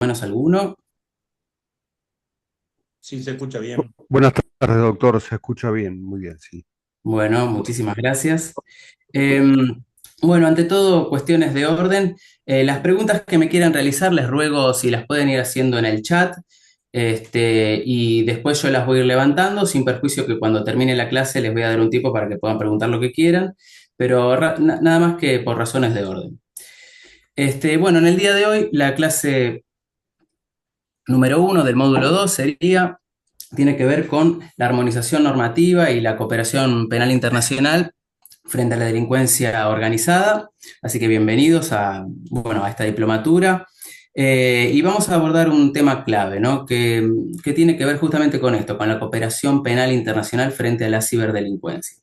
Menos alguno. Sí, se escucha bien. Buenas tardes, doctor. Se escucha bien, muy bien, sí. Bueno, muchísimas gracias. Bueno, ante todo, cuestiones de orden. Las preguntas que me quieran realizar, les ruego si las pueden ir haciendo en el chat, y después yo las voy a ir levantando, sin perjuicio que cuando termine la clase les voy a dar un tiempo para que puedan preguntar lo que quieran, pero nada más que por razones de orden. Bueno, en el día de hoy, la clase número uno del módulo 2 tiene que ver con la armonización normativa y la cooperación penal internacional frente a la delincuencia organizada. Así que bienvenidos a esta diplomatura. Y vamos a abordar un tema clave, ¿no? Que tiene que ver justamente con esto, con la cooperación penal internacional frente a la ciberdelincuencia.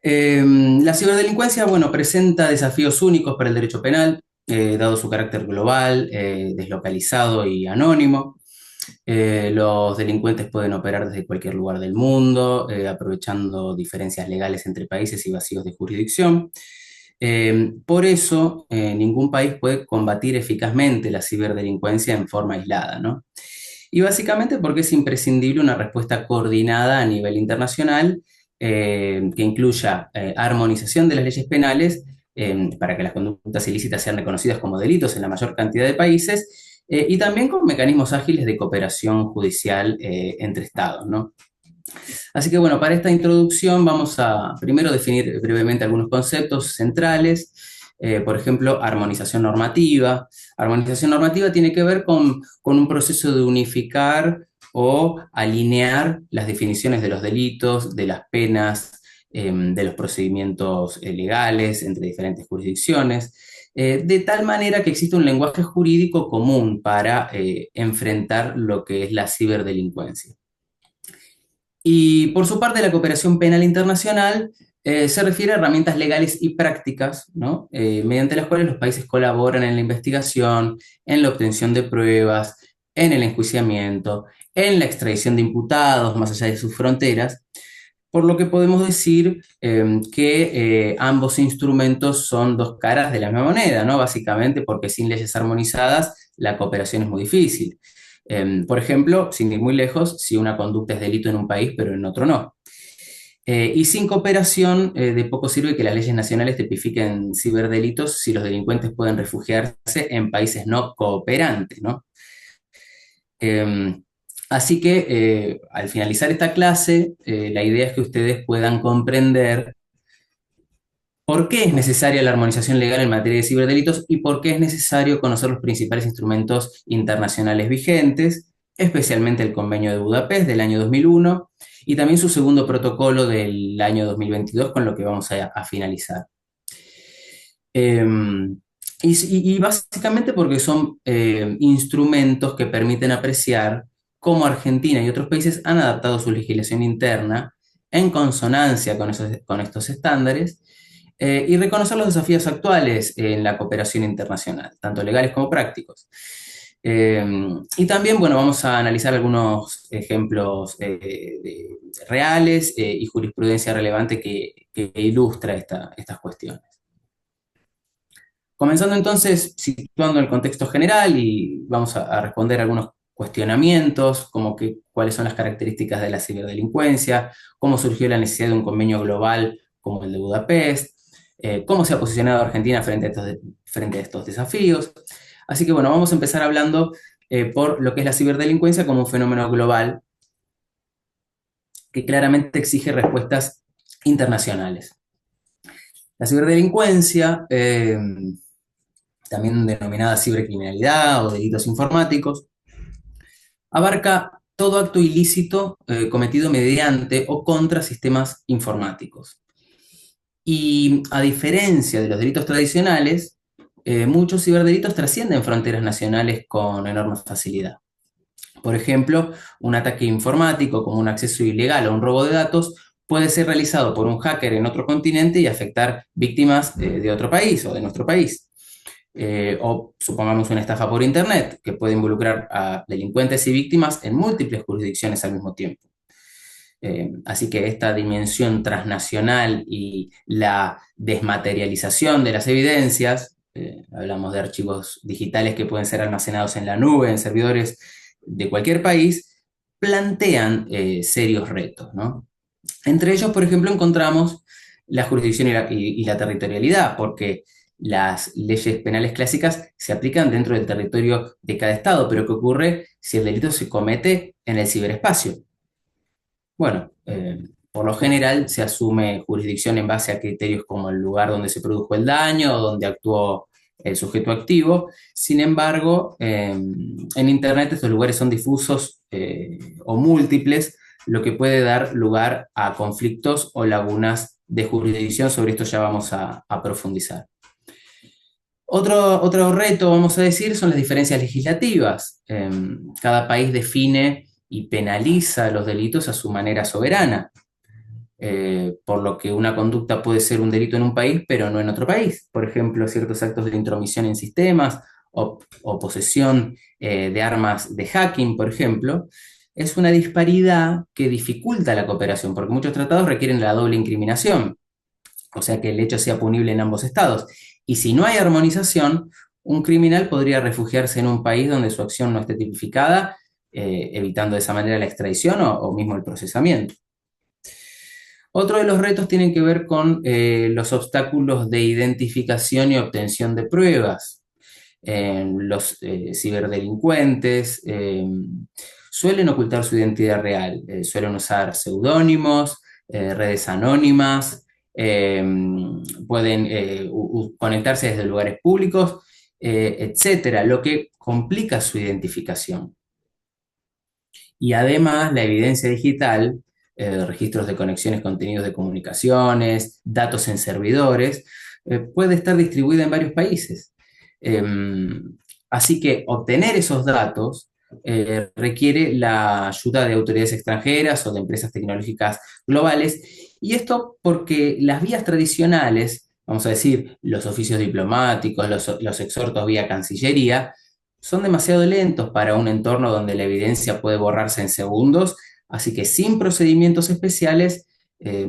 La ciberdelincuencia, bueno, presenta desafíos únicos para el derecho penal, dado su carácter global, deslocalizado y anónimo. Los delincuentes pueden operar desde cualquier lugar del mundo, aprovechando diferencias legales entre países y vacíos de jurisdicción. Por eso, ningún país puede combatir eficazmente la ciberdelincuencia en forma aislada, ¿no? Y básicamente porque es imprescindible una respuesta coordinada a nivel internacional, que incluya armonización de las leyes penales, para que las conductas ilícitas sean reconocidas como delitos en la mayor cantidad de países, y también con mecanismos ágiles de cooperación judicial entre estados, ¿no? Así que bueno, para esta introducción vamos a primero definir brevemente algunos conceptos centrales. Por ejemplo, armonización normativa. Armonización normativa tiene que ver con un proceso de unificar o alinear las definiciones de los delitos, de las penas, de los procedimientos legales entre diferentes jurisdicciones, de tal manera que existe un lenguaje jurídico común para enfrentar lo que es la ciberdelincuencia. Y por su parte, la cooperación penal internacional se refiere a herramientas legales y prácticas, ¿no? Mediante las cuales los países colaboran en la investigación, en la obtención de pruebas, en el enjuiciamiento, en la extradición de imputados más allá de sus fronteras, por lo que podemos decir que ambos instrumentos son dos caras de la misma moneda, ¿no? Básicamente porque sin leyes armonizadas la cooperación es muy difícil. Por ejemplo, sin ir muy lejos, si una conducta es delito en un país, pero en otro no. Y sin cooperación, de poco sirve que las leyes nacionales tipifiquen ciberdelitos si los delincuentes pueden refugiarse en países no cooperantes, ¿no? Eh, Así que al finalizar esta clase, la idea es que ustedes puedan comprender por qué es necesaria la armonización legal en materia de ciberdelitos y por qué es necesario conocer los principales instrumentos internacionales vigentes, especialmente el Convenio de Budapest del año 2001 y también su segundo protocolo del año 2022, con lo que vamos a finalizar. Eh, y básicamente porque son instrumentos que permiten apreciar cómo Argentina y otros países han adaptado su legislación interna en consonancia con estos estándares, y reconocer los desafíos actuales en la cooperación internacional, tanto legales como prácticos. Eh, y también, bueno, vamos a analizar algunos ejemplos reales, y jurisprudencia relevante que ilustra estas cuestiones. Comenzando entonces, situando el contexto general y vamos a responder algunos cuestionamientos, como cuáles son las características de la ciberdelincuencia, cómo surgió la necesidad de un convenio global como el de Budapest, cómo se ha posicionado Argentina frente a estos desafíos. Así que bueno, vamos a empezar hablando por lo que es la ciberdelincuencia como un fenómeno global que claramente exige respuestas internacionales. La ciberdelincuencia, también denominada cibercriminalidad o delitos informáticos, abarca todo acto ilícito cometido mediante o contra sistemas informáticos. Y a diferencia de los delitos tradicionales, muchos ciberdelitos trascienden fronteras nacionales con enorme facilidad. Por ejemplo, un ataque informático como un acceso ilegal o un robo de datos puede ser realizado por un hacker en otro continente y afectar víctimas de otro país o de nuestro país. O supongamos una estafa por Internet, que puede involucrar a delincuentes y víctimas en múltiples jurisdicciones al mismo tiempo. Así que esta dimensión transnacional y la desmaterialización de las evidencias hablamos de archivos digitales que pueden ser almacenados en la nube, en servidores de cualquier país, plantean serios retos, ¿no? Entre ellos, por ejemplo, encontramos la jurisdicción y la territorialidad, porque las leyes penales clásicas se aplican dentro del territorio de cada estado, pero ¿qué ocurre si el delito se comete en el ciberespacio? Bueno, por lo general se asume jurisdicción en base a criterios como el lugar donde se produjo el daño o donde actuó el sujeto activo. Sin embargo, en Internet estos lugares son difusos o múltiples, lo que puede dar lugar a conflictos o lagunas de jurisdicción. Sobre esto ya vamos a profundizar. Otro reto, vamos a decir, son las diferencias legislativas. Cada país define y penaliza los delitos a su manera soberana, por lo que una conducta puede ser un delito en un país, pero no en otro país. Por ejemplo, ciertos actos de intromisión en sistemas o posesión de armas de hacking, por ejemplo, es una disparidad que dificulta la cooperación, porque muchos tratados requieren la doble incriminación, o sea que el hecho sea punible en ambos estados. Y si no hay armonización, un criminal podría refugiarse en un país donde su acción no esté tipificada, evitando de esa manera la extradición o mismo el procesamiento. Otro de los retos tienen que ver con los obstáculos de identificación y obtención de pruebas. Los ciberdelincuentes suelen ocultar su identidad real, suelen usar seudónimos, redes anónimas, eh, pueden conectarse desde lugares públicos, etcétera, lo que complica su identificación. Y además la evidencia digital, registros de conexiones, contenidos de comunicaciones, datos en servidores, puede estar distribuida en varios países. Así que obtener esos datos requiere la ayuda de autoridades extranjeras o de empresas tecnológicas globales, y esto porque las vías tradicionales, vamos a decir, los oficios diplomáticos, los exhortos vía Cancillería, son demasiado lentos para un entorno donde la evidencia puede borrarse en segundos, así que sin procedimientos especiales, eh,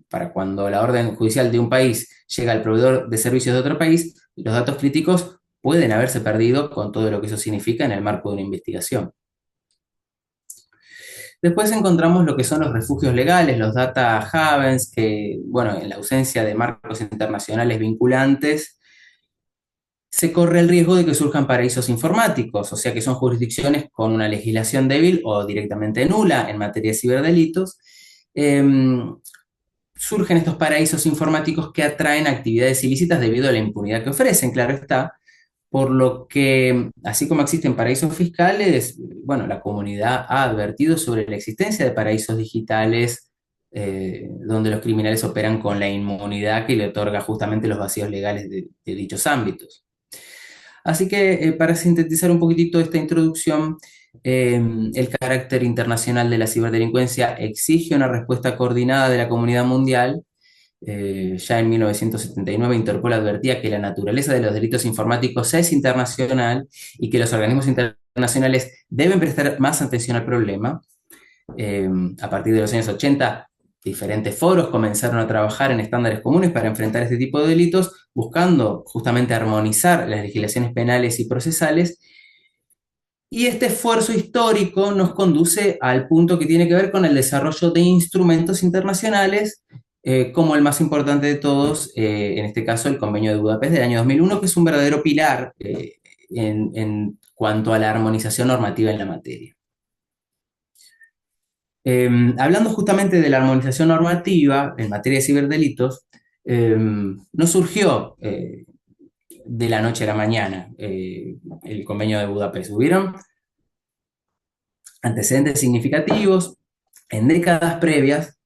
para cuando la orden judicial de un país llega al proveedor de servicios de otro país, los datos críticos pueden haberse perdido con todo lo que eso significa en el marco de una investigación. Después encontramos lo que son los refugios legales, los data havens, que, bueno, en la ausencia de marcos internacionales vinculantes, se corre el riesgo de que surjan paraísos informáticos, o sea que son jurisdicciones con una legislación débil o directamente nula en materia de ciberdelitos. Eh, Surgen estos paraísos informáticos que atraen actividades ilícitas debido a la impunidad que ofrecen, claro está, por lo que, así como existen paraísos fiscales, bueno, la comunidad ha advertido sobre la existencia de paraísos digitales donde los criminales operan con la inmunidad que le otorga justamente los vacíos legales de dichos ámbitos. Así que para sintetizar un poquitito esta introducción, el carácter internacional de la ciberdelincuencia exige una respuesta coordinada de la comunidad mundial. Ya en 1979 Interpol advertía que la naturaleza de los delitos informáticos es internacional y que los organismos internacionales deben prestar más atención al problema. A partir de los años 80, diferentes foros comenzaron a trabajar en estándares comunes para enfrentar este tipo de delitos, buscando justamente armonizar las legislaciones penales y procesales. Y este esfuerzo histórico nos conduce al punto que tiene que ver con el desarrollo de instrumentos internacionales, como el más importante de todos, en este caso el Convenio de Budapest del año 2001, que es un verdadero pilar en cuanto a la armonización normativa en la materia. Hablando justamente de la armonización normativa en materia de ciberdelitos, no surgió de la noche a la mañana el Convenio de Budapest. Hubieron antecedentes significativos en décadas previas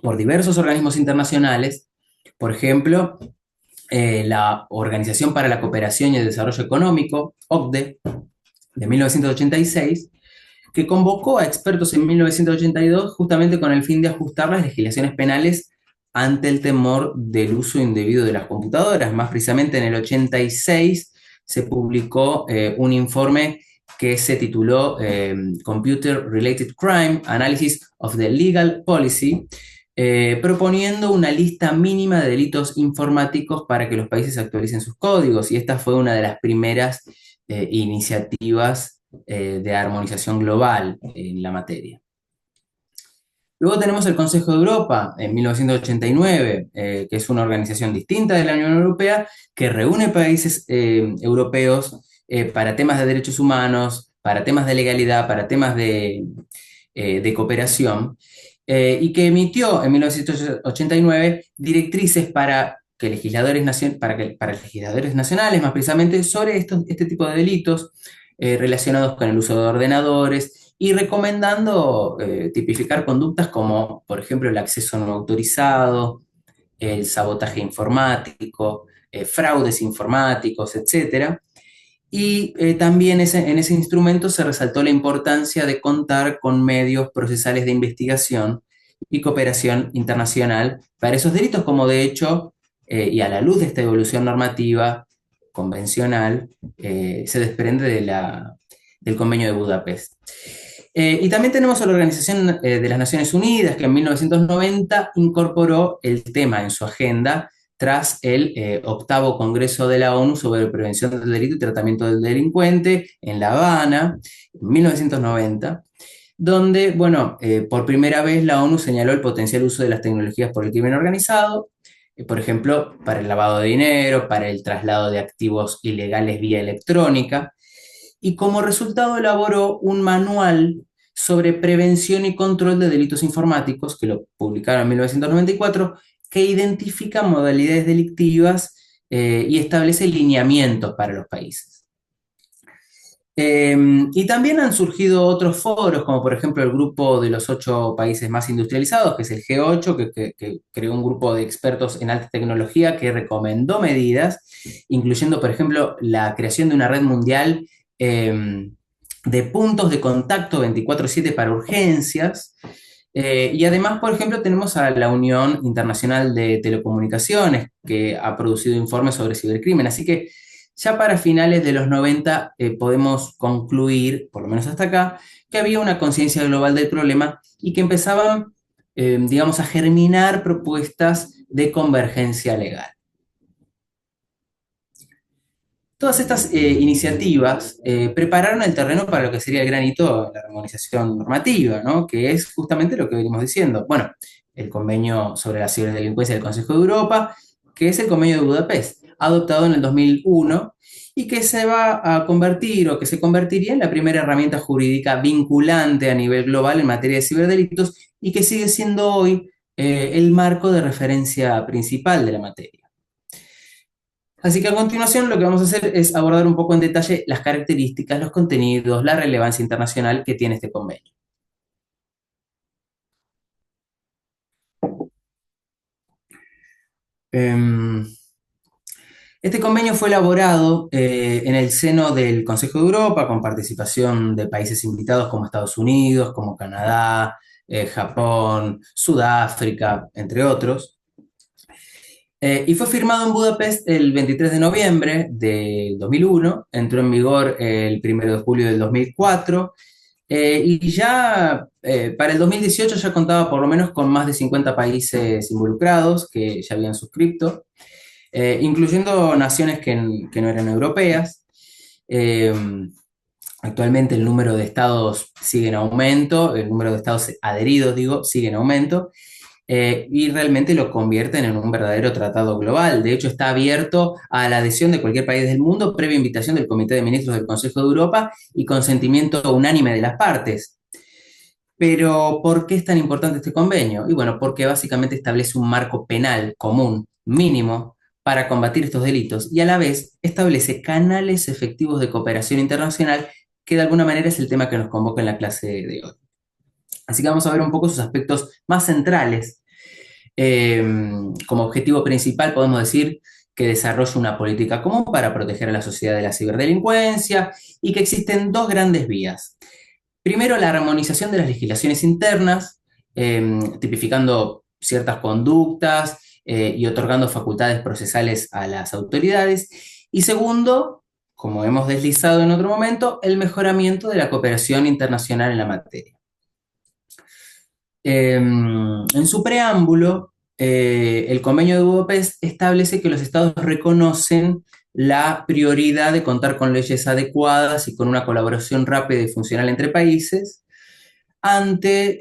por diversos organismos internacionales, por ejemplo, la Organización para la Cooperación y el Desarrollo Económico, OCDE, de 1986, que convocó a expertos en 1982 justamente con el fin de ajustar las legislaciones penales ante el temor del uso indebido de las computadoras. Más precisamente en el 86 se publicó un informe que se tituló Computer Related Crime, Analysis of the Legal Policy, proponiendo una lista mínima de delitos informáticos para que los países actualicen sus códigos. Y esta fue una de las primeras iniciativas de armonización global en la materia. Luego tenemos el Consejo de Europa en 1989, que es una organización distinta de la Unión Europea que reúne países europeos para temas de derechos humanos, para temas de legalidad, para temas de cooperación, y que emitió en 1989 directrices para legisladores nacionales, más precisamente, sobre este tipo de delitos relacionados con el uso de ordenadores y recomendando tipificar conductas como, por ejemplo, el acceso no autorizado, el sabotaje informático, fraudes informáticos, etcétera. Y también en ese instrumento se resaltó la importancia de contar con medios procesales de investigación y cooperación internacional para esos delitos, como de hecho, y a la luz de esta evolución normativa convencional, se desprende del Convenio de Budapest. Y también tenemos a la Organización de las Naciones Unidas, que en 1990 incorporó el tema en su agenda tras el octavo Congreso de la ONU sobre prevención del delito y tratamiento del delincuente en La Habana, en 1990, donde, bueno, por primera vez la ONU señaló el potencial uso de las tecnologías por el crimen organizado, por ejemplo, para el lavado de dinero, para el traslado de activos ilegales vía electrónica, y como resultado elaboró un manual sobre prevención y control de delitos informáticos, que lo publicaron en 1994, que identifica modalidades delictivas y establece lineamientos para los países. Y también han surgido otros foros, como por ejemplo el grupo de los 8 países más industrializados, que es el G8, que creó un grupo de expertos en alta tecnología que recomendó medidas, incluyendo, por ejemplo, la creación de una red mundial de puntos de contacto 24/7 para urgencias. Y además, por ejemplo, tenemos a la Unión Internacional de Telecomunicaciones, que ha producido informes sobre cibercrimen. Así que ya para finales de los 90 podemos concluir, por lo menos hasta acá, que había una conciencia global del problema y que empezaban, digamos, a germinar propuestas de convergencia legal. Todas estas iniciativas prepararon el terreno para lo que sería el gran hito de la armonización normativa, ¿no? Que es justamente lo que venimos diciendo. Bueno, el convenio sobre la ciberdelincuencia del Consejo de Europa, que es el convenio de Budapest, adoptado en el 2001 y que se va a convertir o que se convertiría en la primera herramienta jurídica vinculante a nivel global en materia de ciberdelitos y que sigue siendo hoy el marco de referencia principal de la materia. Así que a continuación lo que vamos a hacer es abordar un poco en detalle las características, los contenidos, la relevancia internacional que tiene este convenio. Eh, este convenio fue elaborado en el seno del Consejo de Europa con participación de países invitados como Estados Unidos, como Canadá, Japón, Sudáfrica, entre otros. Y fue firmado en Budapest el 23 de noviembre del 2001, entró en vigor el 1 de julio del 2004 y ya para el 2018 ya contaba por lo menos con más de 50 países involucrados que ya habían suscrito, incluyendo naciones que no eran europeas. Eh, Actualmente el número de estados sigue en aumento, el número de estados adheridos, digo, sigue en aumento, y realmente lo convierten en un verdadero tratado global. De hecho, está abierto a la adhesión de cualquier país del mundo previa invitación del Comité de Ministros del Consejo de Europa y consentimiento unánime de las partes. Pero, ¿por qué es tan importante este convenio? Y bueno, porque básicamente establece un marco penal común, mínimo, para combatir estos delitos y a la vez establece canales efectivos de cooperación internacional, que de alguna manera es el tema que nos convoca en la clase de hoy. Así que vamos a ver un poco sus aspectos más centrales. Como objetivo principal podemos decir que desarrolla una política común para proteger a la sociedad de la ciberdelincuencia y que existen dos grandes vías. Primero, la armonización de las legislaciones internas, tipificando ciertas conductas y otorgando facultades procesales a las autoridades. Y segundo, como hemos deslizado en otro momento, el mejoramiento de la cooperación internacional en la materia. En su preámbulo, el Convenio de Budapest establece que los estados reconocen la prioridad de contar con leyes adecuadas y con una colaboración rápida y funcional entre países ante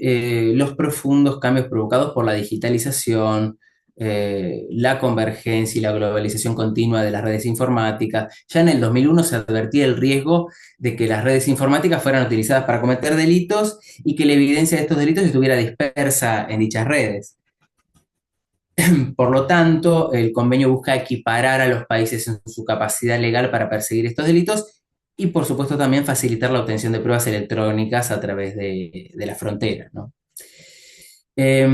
los profundos cambios provocados por la digitalización, la convergencia y la globalización continua de las redes informáticas. Ya en el 2001 se advertía el riesgo de que las redes informáticas fueran utilizadas para cometer delitos y que la evidencia de estos delitos estuviera dispersa en dichas redes. Por lo tanto, el convenio busca equiparar a los países en su capacidad legal para perseguir estos delitos y, por supuesto, también facilitar la obtención de pruebas electrónicas a través de la frontera, ¿no? Eh,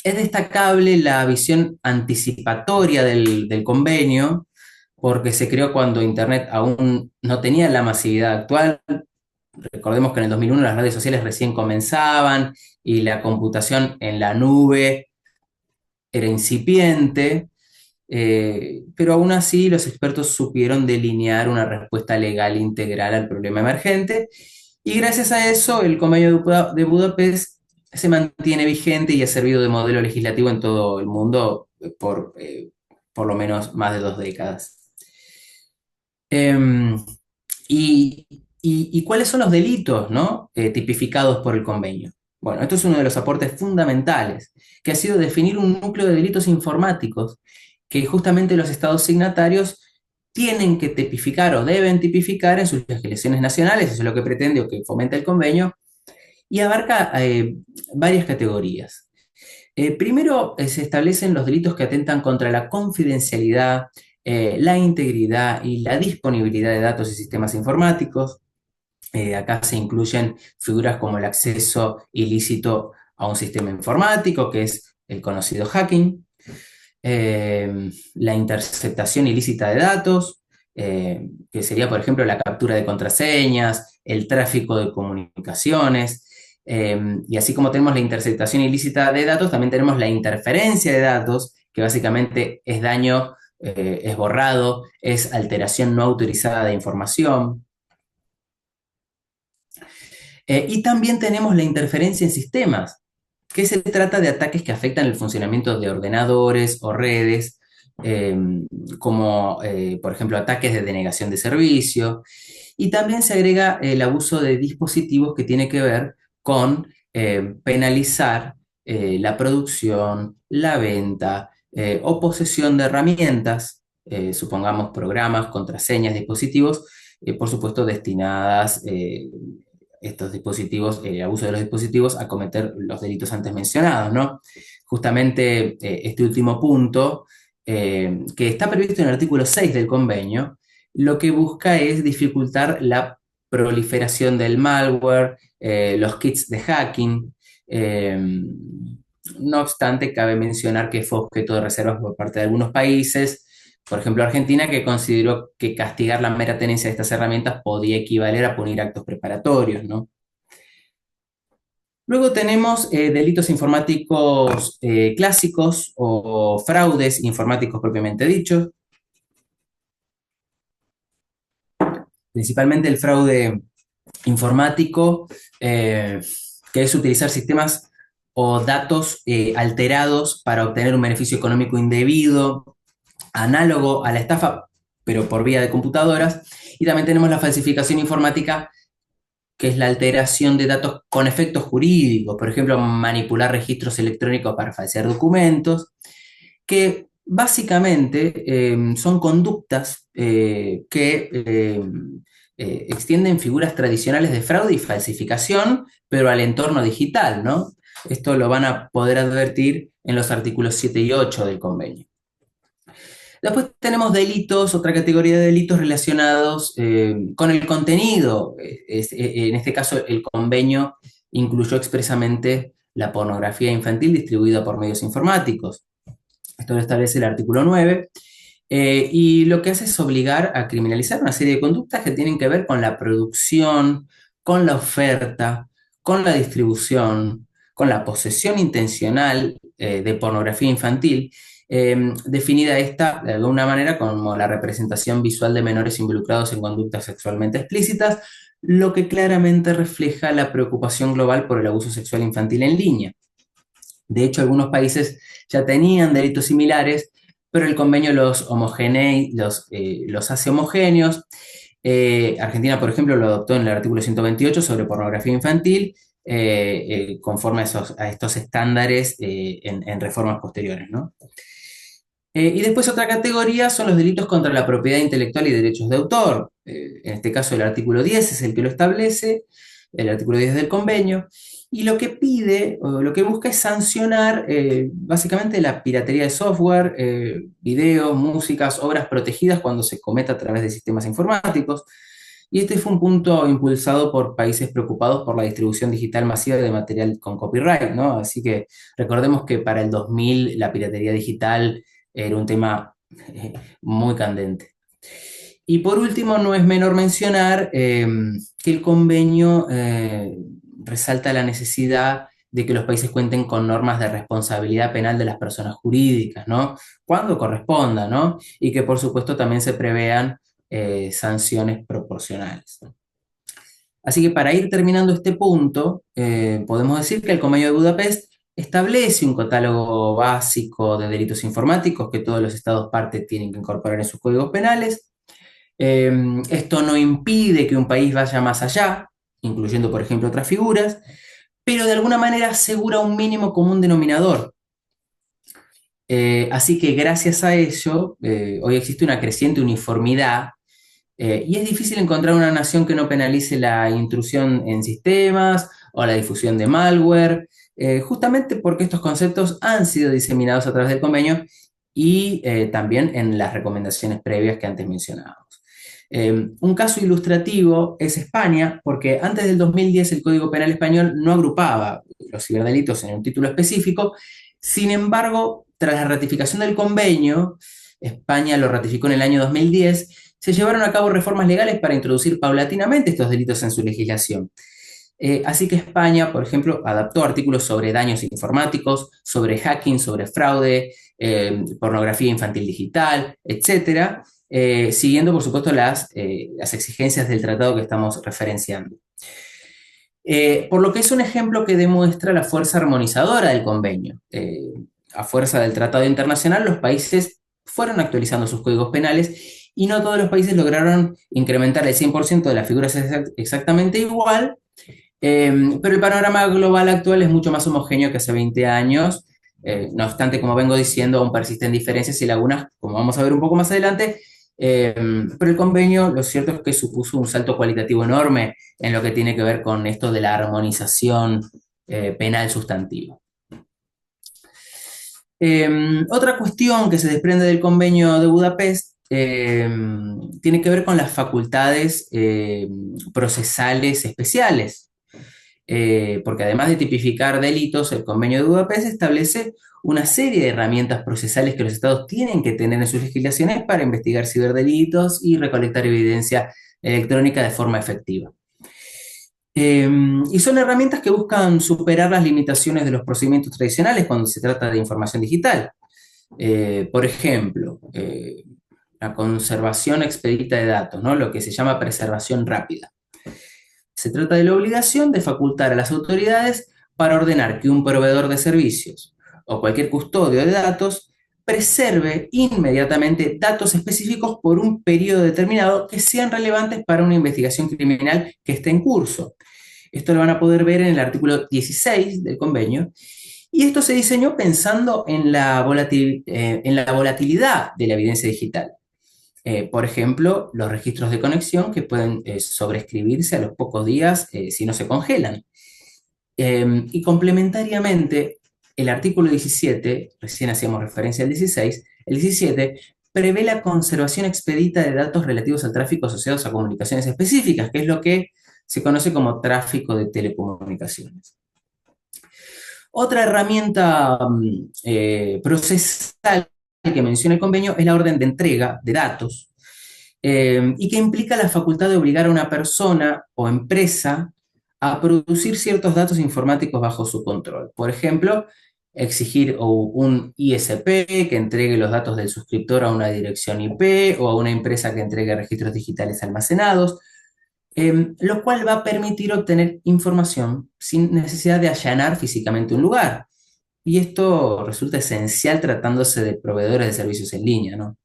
es destacable la visión anticipatoria del convenio, porque se creó cuando Internet aún no tenía la masividad actual. Recordemos que en el 2001 las redes sociales recién comenzaban y la computación en la nube era incipiente. Pero aún así los expertos supieron delinear una respuesta legal integral al problema emergente y gracias a eso el Convenio de Budapest se mantiene vigente y ha servido de modelo legislativo en todo el mundo por lo menos más de 2 décadas. Em, y cuáles son los delitos, ¿no? Tipificados por el convenio? Bueno, esto es uno de los aportes fundamentales, que ha sido definir un núcleo de delitos informáticos que justamente los estados signatarios tienen que tipificar o deben tipificar en sus legislaciones nacionales, eso es lo que pretende o que fomenta el convenio, y abarca varias categorías. Primero, se establecen los delitos que atentan contra la confidencialidad, la integridad y la disponibilidad de datos y sistemas informáticos. Acá se incluyen figuras como el acceso ilícito a un sistema informático, que es el conocido hacking, la interceptación ilícita de datos, que sería, por ejemplo, la captura de contraseñas, el tráfico de comunicaciones, y así como tenemos la interceptación ilícita de datos, también tenemos la interferencia de datos, que básicamente es daño, es borrado, es alteración no autorizada de información. Y también tenemos la interferencia en sistemas, que se trata de ataques que afectan el funcionamiento de ordenadores o redes, eh, como por ejemplo ataques de denegación de servicio. Y también se agrega el abuso de dispositivos que tiene que ver con penalizar la producción, la venta o posesión de herramientas, supongamos programas, contraseñas, dispositivos, por supuesto destinadas estos dispositivos, el abuso de los dispositivos a cometer los delitos antes mencionados, ¿no? Justamente este último punto, que está previsto en el artículo 6 del convenio, lo que busca es dificultar la proliferación del malware, los kits de hacking. eh, no obstante, cabe mencionar que fue objeto de reservas por parte de algunos países, por ejemplo Argentina, que consideró que castigar la mera tenencia de estas herramientas podía equivaler a punir actos preparatorios, ¿no? Luego tenemos delitos informáticos clásicos o fraudes informáticos propiamente dichos, principalmente el fraude informático, que es utilizar sistemas o datos alterados para obtener un beneficio económico indebido, análogo a la estafa, pero por vía de computadoras. Y también tenemos la falsificación informática, que es la alteración de datos con efectos jurídicos, por ejemplo, manipular registros electrónicos para falsear documentos, que básicamente son conductas que extienden figuras tradicionales de fraude y falsificación, pero al entorno digital, ¿no? Esto lo van a poder advertir en los artículos 7 y 8 del convenio. Después tenemos delitos, otra categoría de delitos relacionados con el contenido. En este caso, el convenio incluyó expresamente la pornografía infantil distribuida por medios informáticos. Esto lo establece el artículo 9. Y lo que hace es obligar a criminalizar una serie de conductas que tienen que ver con la producción, con la oferta, con la distribución, con la posesión intencional de pornografía infantil, definida esta de alguna manera como la representación visual de menores involucrados en conductas sexualmente explícitas, lo que claramente refleja la preocupación global por el abuso sexual infantil en línea. De hecho, algunos países ya tenían delitos similares, pero el convenio los hace homogéneos. Argentina, por ejemplo, lo adoptó en el artículo 128 sobre pornografía infantil, conforme a estos estándares en reformas posteriores, ¿no? Y después otra categoría son los delitos contra la propiedad intelectual y derechos de autor. En este caso el artículo 10 es el que lo establece, el artículo 10 del convenio, y lo que pide o lo que busca es sancionar básicamente la piratería de software, videos, músicas, obras protegidas cuando se cometa a través de sistemas informáticos. Y este fue un punto impulsado por países preocupados por la distribución digital masiva de material con copyright, ¿no? Así que recordemos que para el 2000 la piratería digital era un tema muy candente. Y por último, no es menor mencionar que el convenio resalta la necesidad de que los países cuenten con normas de responsabilidad penal de las personas jurídicas, ¿no? Cuando corresponda, ¿no? Y que por supuesto también se prevean sanciones proporcionales. Así que para ir terminando este punto, podemos decir que el Convenio de Budapest establece un catálogo básico de delitos informáticos que todos los estados partes tienen que incorporar en sus códigos penales. Esto no impide que un país vaya más allá, incluyendo, por ejemplo, otras figuras, pero de alguna manera asegura un mínimo común denominador. Así que gracias a ello, hoy existe una creciente uniformidad y es difícil encontrar una nación que no penalice la intrusión en sistemas o la difusión de malware, justamente porque estos conceptos han sido diseminados a través del convenio y también en las recomendaciones previas que antes mencionábamos. Un caso ilustrativo es España, porque antes del 2010 el Código Penal español no agrupaba los ciberdelitos en un título específico. Sin embargo, tras la ratificación del convenio, España lo ratificó en el año 2010, se llevaron a cabo reformas legales para introducir paulatinamente estos delitos en su legislación. Así que España, por ejemplo, adaptó artículos sobre daños informáticos, sobre hacking, sobre fraude, pornografía infantil digital, etcétera, siguiendo, por supuesto, las exigencias del tratado que estamos referenciando. Por lo que es un ejemplo que demuestra la fuerza armonizadora del convenio. A fuerza del tratado internacional, los países fueron actualizando sus códigos penales y no todos los países lograron incrementar el 100% de las figuras exactamente igual, pero el panorama global actual es mucho más homogéneo que hace 20 años. No obstante, como vengo diciendo, aún persisten diferencias y lagunas, como vamos a ver un poco más adelante, pero el convenio, lo cierto es que supuso un salto cualitativo enorme en lo que tiene que ver con esto de la armonización penal sustantiva. Otra cuestión que se desprende del convenio de Budapest tiene que ver con las facultades procesales especiales, porque además de tipificar delitos, el convenio de Budapest establece una serie de herramientas procesales que los estados tienen que tener en sus legislaciones para investigar ciberdelitos y recolectar evidencia electrónica de forma efectiva. Y son herramientas que buscan superar las limitaciones de los procedimientos tradicionales cuando se trata de información digital. Por ejemplo, la conservación expedita de datos, ¿no? Lo que se llama preservación rápida. Se trata de la obligación de facultar a las autoridades para ordenar que un proveedor de servicios o cualquier custodio de datos preserve inmediatamente datos específicos por un periodo determinado que sean relevantes para una investigación criminal que esté en curso. Esto lo van a poder ver en el artículo 16 del convenio. Y esto se diseñó pensando en la volatilidad de la evidencia digital. Por ejemplo, los registros de conexión que pueden sobreescribirse a los pocos días si no se congelan. Y complementariamente, el artículo 17, recién hacíamos referencia al 16, el 17 prevé la conservación expedita de datos relativos al tráfico asociados a comunicaciones específicas, que es lo que se conoce como tráfico de telecomunicaciones. Otra herramienta procesal que menciona el convenio es la orden de entrega de datos y que implica la facultad de obligar a una persona o empresa a producir ciertos datos informáticos bajo su control. Por ejemplo, exigir un ISP que entregue los datos del suscriptor a una dirección IP o a una empresa que entregue registros digitales almacenados. lo cual va a permitir obtener información sin necesidad de allanar físicamente un lugar. Y esto resulta esencial tratándose de proveedores de servicios en línea, ¿no?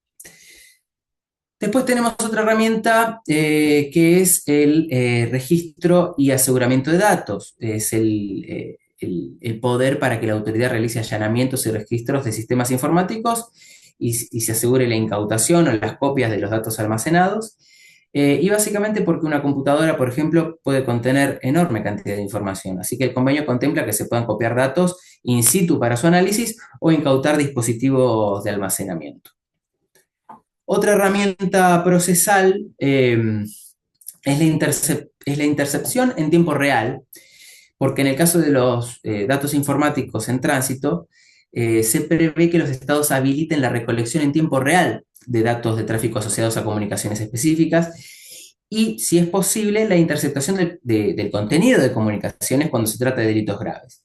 Después tenemos otra herramienta que es el registro y aseguramiento de datos. Es el poder para que la autoridad realice allanamientos y registros de sistemas informáticos y se asegure la incautación o las copias de los datos almacenados. Y básicamente porque una computadora, por ejemplo, puede contener enorme cantidad de información. Así que el convenio contempla que se puedan copiar datos in situ para su análisis o incautar dispositivos de almacenamiento. Otra herramienta procesal es la intercepción en tiempo real, porque en el caso de los datos informáticos en tránsito, se prevé que los estados habiliten la recolección en tiempo real de datos de tráfico asociados a comunicaciones específicas y, si es posible, la interceptación del contenido de comunicaciones cuando se trata de delitos graves.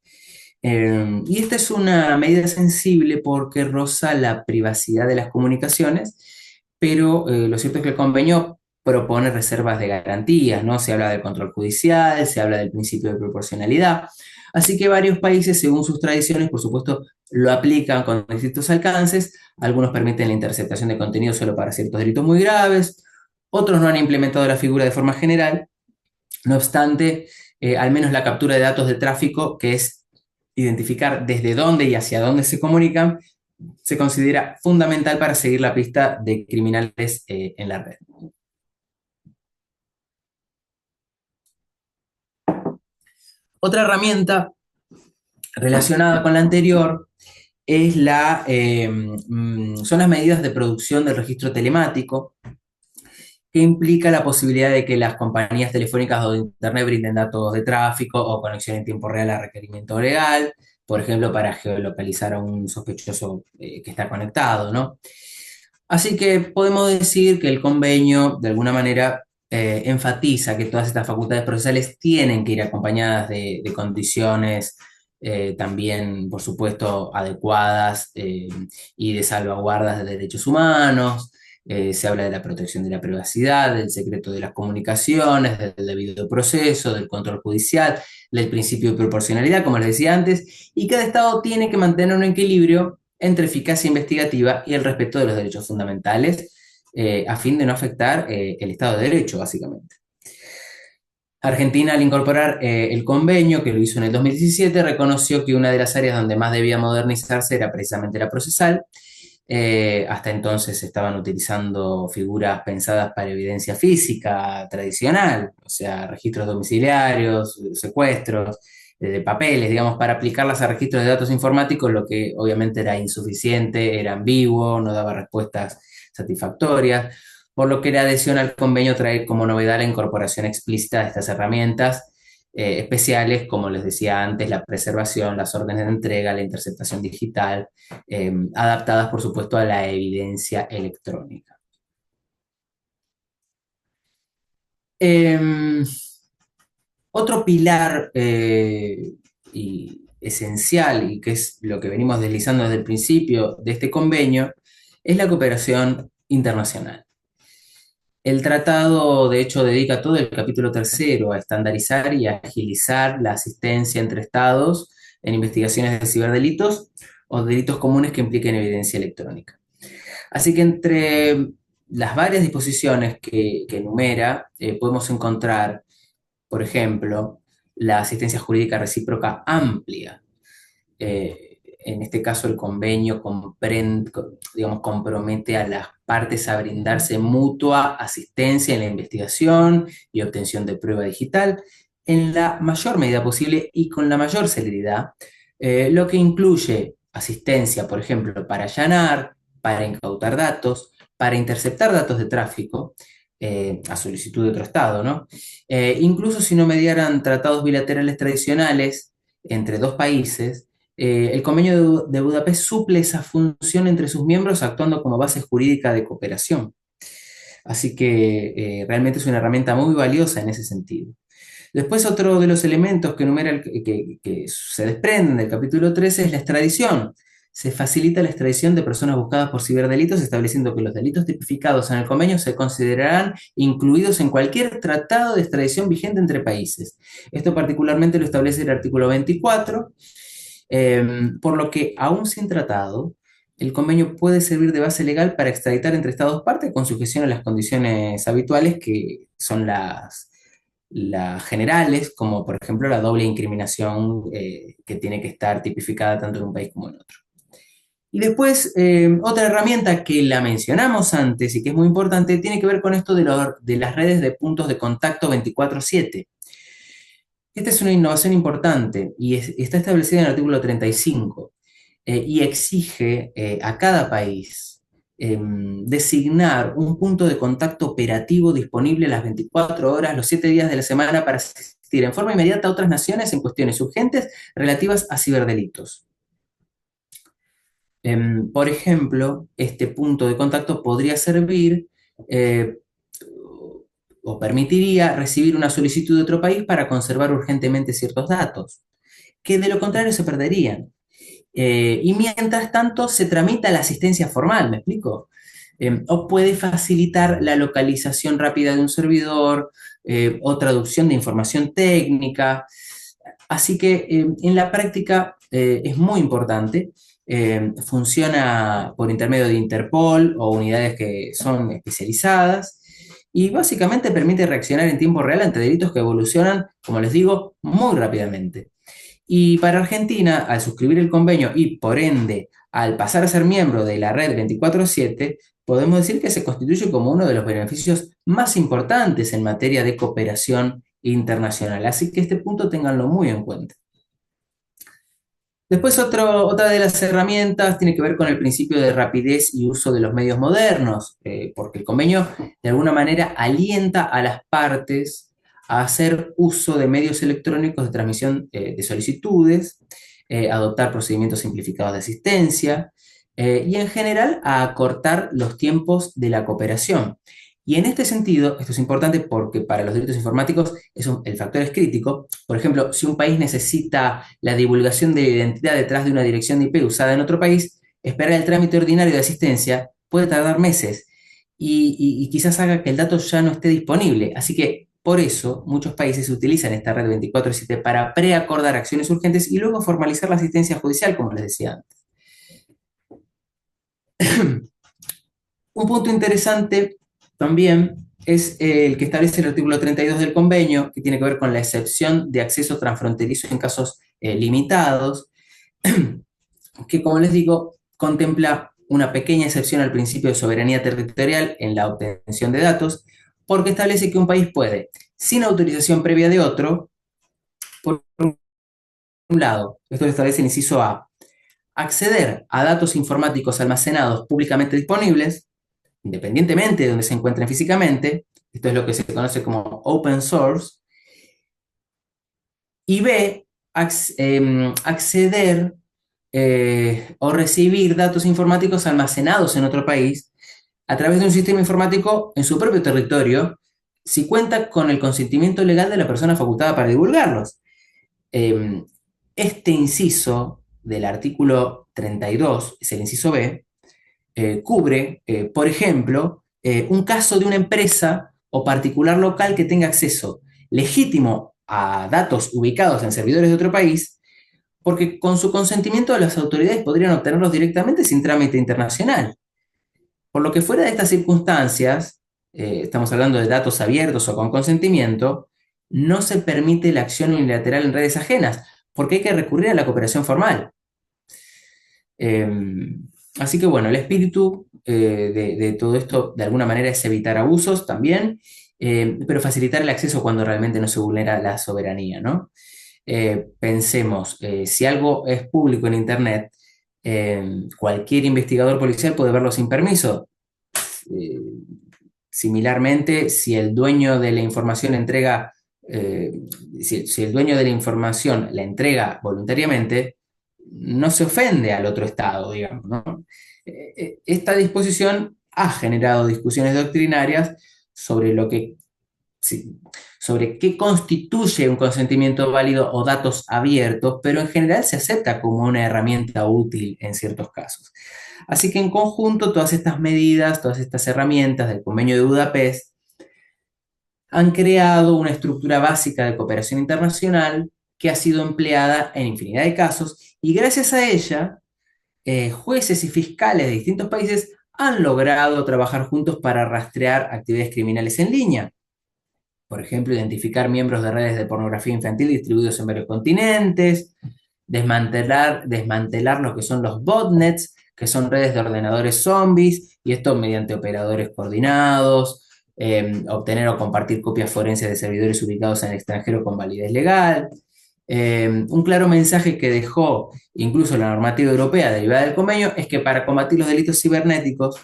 Y esta es una medida sensible porque roza la privacidad de las comunicaciones, pero lo cierto es que el convenio propone reservas de garantías, ¿no? Se habla del control judicial, se habla del principio de proporcionalidad, así que varios países, según sus tradiciones, por supuesto, lo aplican con distintos alcances. Algunos permiten la interceptación de contenido solo para ciertos delitos muy graves, otros no han implementado la figura de forma general. No obstante, al menos la captura de datos de tráfico, que es identificar desde dónde y hacia dónde se comunican, se considera fundamental para seguir la pista de criminales en la red. Otra herramienta relacionada con la anterior es son las medidas de producción del registro telemático, que implica la posibilidad de que las compañías telefónicas o de Internet brinden datos de tráfico o conexión en tiempo real a requerimiento legal, por ejemplo, para geolocalizar a un sospechoso que está conectado, ¿no? Así que podemos decir que el convenio, de alguna manera, enfatiza que todas estas facultades procesales tienen que ir acompañadas de condiciones también, por supuesto, adecuadas y de salvaguardas de derechos humanos. Se habla de la protección de la privacidad, del secreto de las comunicaciones, del debido proceso, del control judicial, del principio de proporcionalidad, como les decía antes, y cada Estado tiene que mantener un equilibrio entre eficacia investigativa y el respeto de los derechos fundamentales, a fin de no afectar el Estado de Derecho, básicamente. Argentina, al incorporar el convenio, que lo hizo en el 2017, reconoció que una de las áreas donde más debía modernizarse era precisamente la procesal. Hasta entonces estaban utilizando figuras pensadas para evidencia física tradicional, o sea, registros domiciliarios, secuestros, de papeles, digamos, para aplicarlas a registros de datos informáticos, lo que obviamente era insuficiente, era ambiguo, no daba respuestas satisfactorias, por lo que la adhesión al convenio trae como novedad la incorporación explícita de estas herramientas especiales, como les decía antes, la preservación, las órdenes de entrega, la interceptación digital, adaptadas, por supuesto, a la evidencia electrónica. Eh, Otro pilar y esencial, y que es lo que venimos deslizando desde el principio de este convenio, es la cooperación internacional. El tratado, de hecho, dedica todo el capítulo tercero a estandarizar y agilizar la asistencia entre estados en investigaciones de ciberdelitos o delitos comunes que impliquen evidencia electrónica. Así que entre las varias disposiciones que enumera, podemos encontrar, por ejemplo, la asistencia jurídica recíproca amplia. En este caso, el convenio digamos, compromete a las partes a brindarse mutua asistencia en la investigación y obtención de prueba digital en la mayor medida posible y con la mayor celeridad, lo que incluye asistencia, por ejemplo, para allanar, para incautar datos, para interceptar datos de tráfico, a solicitud de otro Estado, ¿no? Incluso si no mediaran tratados bilaterales tradicionales entre dos países, el convenio de Budapest suple esa función entre sus miembros actuando como base jurídica de cooperación. Así que realmente es una herramienta muy valiosa en ese sentido. Después, otro de los elementos que enumera que se desprenden del capítulo 13 es la extradición. se facilita la extradición de personas buscadas por ciberdelitos, estableciendo que los delitos tipificados en el convenio se considerarán incluidos en cualquier tratado de extradición vigente entre países. Esto particularmente lo establece el artículo 24, por lo que, aún sin tratado, el convenio puede servir de base legal para extraditar entre Estados partes con sujeción a las condiciones habituales que son las generales, como por ejemplo la doble incriminación que tiene que estar tipificada tanto en un país como en otro. Y después, otra herramienta que la mencionamos antes y que es muy importante, tiene que ver con esto de las redes de puntos de contacto 24/7. Esta es una innovación importante y está establecida en el artículo 35 y exige a cada país designar un punto de contacto operativo disponible las 24 horas, los 7 días de la semana para asistir en forma inmediata a otras naciones en cuestiones urgentes relativas a ciberdelitos. Por ejemplo, este punto de contacto podría servir eh, o permitiría recibir una solicitud de otro país para conservar urgentemente ciertos datos, que de lo contrario se perderían. Y mientras tanto se tramita la asistencia formal, ¿me explico? O puede facilitar la localización rápida de un servidor o traducción de información técnica. Así que en la práctica es muy importante. Funciona por intermedio de Interpol o unidades que son especializadas y básicamente permite reaccionar en tiempo real ante delitos que evolucionan, como les digo, muy rápidamente. Y para Argentina, al suscribir el convenio y por ende al pasar a ser miembro de la red 24/7, podemos decir que se constituye como uno de los beneficios más importantes en materia de cooperación internacional. Así que este punto ténganlo muy en cuenta. Después otra de las herramientas tiene que ver con el principio de rapidez y uso de los medios modernos, porque el convenio de alguna manera alienta a las partes a hacer uso de medios electrónicos de transmisión de solicitudes, adoptar procedimientos simplificados de asistencia y en general a acortar los tiempos de la cooperación. Y en este sentido, esto es importante porque para los delitos informáticos el factor es crítico. Por ejemplo, si un país necesita la divulgación de identidad detrás de una dirección de IP usada en otro país, esperar el trámite ordinario de asistencia puede tardar meses y quizás haga que el dato ya no esté disponible. Así que por eso muchos países utilizan esta red 24/7 para preacordar acciones urgentes y luego formalizar la asistencia judicial, como les decía antes. Un punto interesante también es el que establece el artículo 32 del convenio, que tiene que ver con la excepción de acceso transfronterizo en casos limitados, que como les digo, contempla una pequeña excepción al principio de soberanía territorial en la obtención de datos, porque establece que un país puede, sin autorización previa de otro, por un lado, esto lo establece el inciso A, acceder a datos informáticos almacenados públicamente disponibles, independientemente de donde se encuentren físicamente, esto es lo que se conoce como open source, y B, acceder o recibir datos informáticos almacenados en otro país a través de un sistema informático en su propio territorio, si cuenta con el consentimiento legal de la persona facultada para divulgarlos. Eh, este inciso del artículo 32, es el inciso B, cubre, por ejemplo, un caso de una empresa o particular local que tenga acceso legítimo a datos ubicados en servidores de otro país, porque con su consentimiento las autoridades podrían obtenerlos directamente sin trámite internacional. Por lo que fuera de estas circunstancias, estamos hablando de datos abiertos o con consentimiento, no se permite la acción unilateral en redes ajenas, porque hay que recurrir a la cooperación formal. Así que bueno, el espíritu de todo esto de alguna manera es evitar abusos también, pero facilitar el acceso cuando realmente no se vulnera la soberanía, ¿no? Pensemos, si algo es público en Internet, cualquier investigador policial puede verlo sin permiso. Eh, Similarmente, si el dueño de la información entrega, eh, si el dueño de la información la entrega voluntariamente, no se ofende al otro Estado, digamos, ¿no? Esta disposición ha generado discusiones doctrinarias sobre lo que, sí, sobre qué constituye un consentimiento válido o datos abiertos, pero en general se acepta como una herramienta útil en ciertos casos. Así que en conjunto, todas estas medidas, todas estas herramientas del Convenio de Budapest han creado una estructura básica de cooperación internacional que ha sido empleada en infinidad de casos y gracias a ella, jueces y fiscales de distintos países han logrado trabajar juntos para rastrear actividades criminales en línea. Por ejemplo, identificar miembros de redes de pornografía infantil distribuidos en varios continentes, desmantelar lo que son los botnets, que son redes de ordenadores zombies, y esto mediante operadores coordinados, obtener o compartir copias forenses de servidores ubicados en el extranjero con validez legal. Un claro mensaje que dejó incluso la normativa europea derivada del convenio es que para combatir los delitos cibernéticos,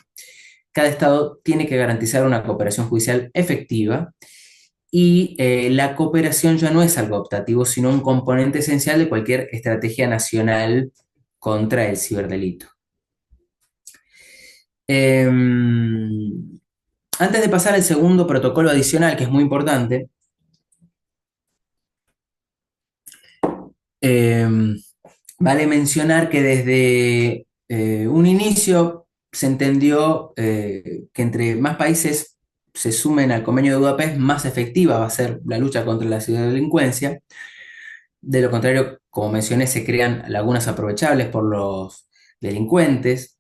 cada Estado tiene que garantizar una cooperación judicial efectiva y la cooperación ya no es algo optativo, sino un componente esencial de cualquier estrategia nacional contra el ciberdelito. Eh, Antes de pasar al segundo protocolo adicional, que es muy importante, eh, vale mencionar que desde un inicio se entendió que entre más países se sumen al convenio de Budapest, más efectiva va a ser la lucha contra la ciberdelincuencia. De lo contrario, como mencioné, se crean lagunas aprovechables por los delincuentes.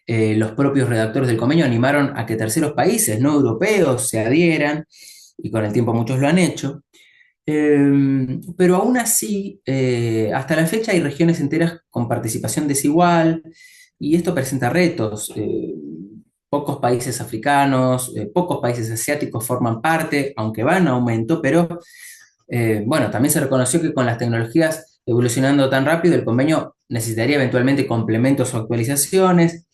Los propios redactores del convenio animaron a que terceros países no europeos se adhieran, y con el tiempo muchos lo han hecho. Pero aún así, hasta la fecha hay regiones enteras con participación desigual, y esto presenta retos. Pocos países africanos, pocos países asiáticos forman parte, aunque va en aumento, pero bueno, también se reconoció que con las tecnologías evolucionando tan rápido, el convenio necesitaría eventualmente complementos o actualizaciones.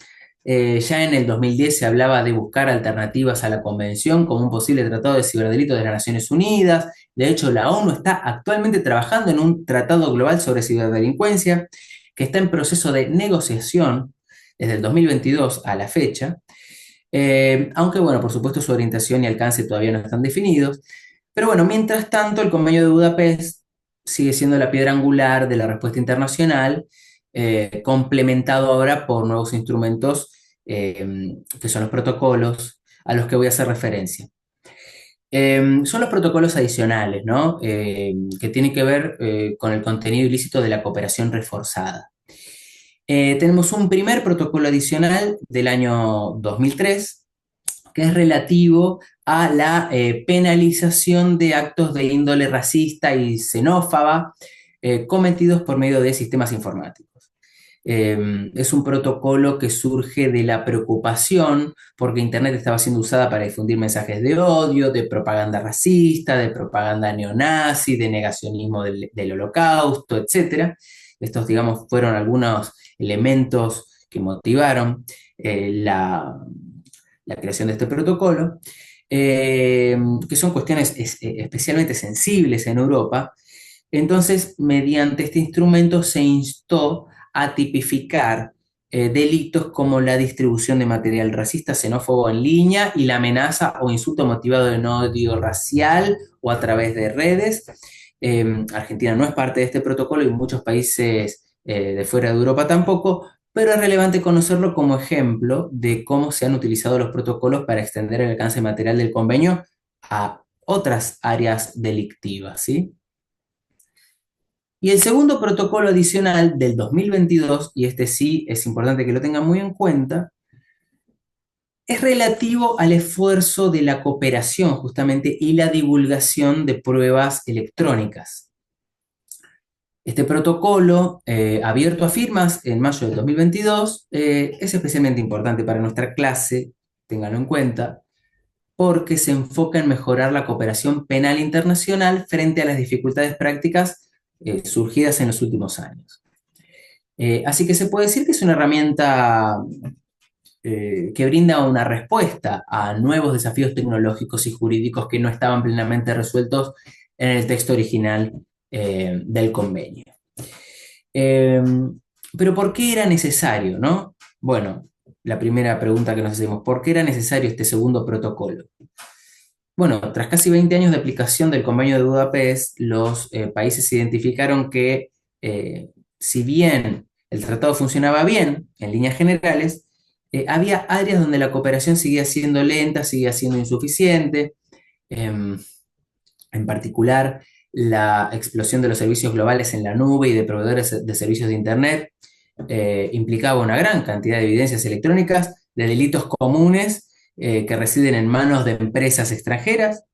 Ya en el 2010 se hablaba de buscar alternativas a la convención como un posible tratado de ciberdelitos de las Naciones Unidas. De hecho, la ONU está actualmente trabajando en un tratado global sobre ciberdelincuencia que está en proceso de negociación desde el 2022 a la fecha. Aunque, bueno, por supuesto, su orientación y alcance todavía no están definidos. Pero bueno, mientras tanto, el Convenio de Budapest sigue siendo la piedra angular de la respuesta internacional, complementado ahora por nuevos instrumentos que son los protocolos a los que voy a hacer referencia. Son los protocolos adicionales, ¿no? Que tienen que ver con el contenido ilícito de la cooperación reforzada. Tenemos un primer protocolo adicional del año 2003, que es relativo a la penalización de actos de índole racista y xenófoba cometidos por medio de sistemas informáticos. Es un protocolo que surge de la preocupación porque Internet estaba siendo usada para difundir mensajes de odio, de propaganda racista, de propaganda neonazi, de negacionismo del holocausto, etc. Estos, digamos, fueron algunos elementos que motivaron la creación de este protocolo, que son cuestiones especialmente sensibles en Europa. Entonces, mediante este instrumento se instó a tipificar delitos como la distribución de material racista, xenófobo en línea y la amenaza o insulto motivado en odio racial o a través de redes. Argentina no es parte de este protocolo y muchos países de fuera de Europa tampoco, pero es relevante conocerlo como ejemplo de cómo se han utilizado los protocolos para extender el alcance material del convenio a otras áreas delictivas, ¿sí? Y el segundo protocolo adicional del 2022, y este sí es importante que lo tengan muy en cuenta, es relativo al esfuerzo de la cooperación justamente y la divulgación de pruebas electrónicas. Este protocolo, abierto a firmas en mayo del 2022, es especialmente importante para nuestra clase, ténganlo en cuenta, porque se enfoca en mejorar la cooperación penal internacional frente a las dificultades prácticas surgidas en los últimos años. Así que se puede decir que es una herramienta que brinda una respuesta a nuevos desafíos tecnológicos y jurídicos que no estaban plenamente resueltos en el texto original del convenio. Eh, pero ¿por qué era necesario, no? Bueno, la primera pregunta que nos hacemos, ¿por qué era necesario este segundo protocolo? Bueno, tras casi 20 años de aplicación del Convenio de Budapest, los países identificaron que si bien el tratado funcionaba bien en líneas generales, había áreas donde la cooperación seguía siendo lenta, seguía siendo insuficiente. Em, en particular, la explosión de los servicios globales en la nube y de proveedores de servicios de Internet implicaba una gran cantidad de evidencias electrónicas de delitos comunes que residen en manos de empresas extranjeras.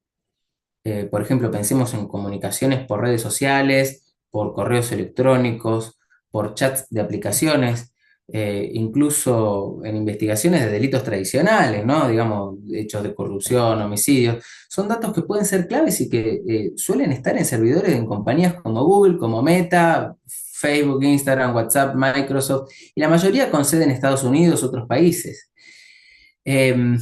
Por ejemplo, pensemos en comunicaciones por redes sociales, por correos electrónicos, por chats de aplicaciones, incluso en investigaciones de delitos tradicionales, ¿no? Digamos, hechos de corrupción, homicidios. Son datos que pueden ser claves y que suelen estar en servidores en compañías como Google, como Meta, Facebook, Instagram, WhatsApp, Microsoft, y la mayoría con sede en Estados Unidos, otros países. Em,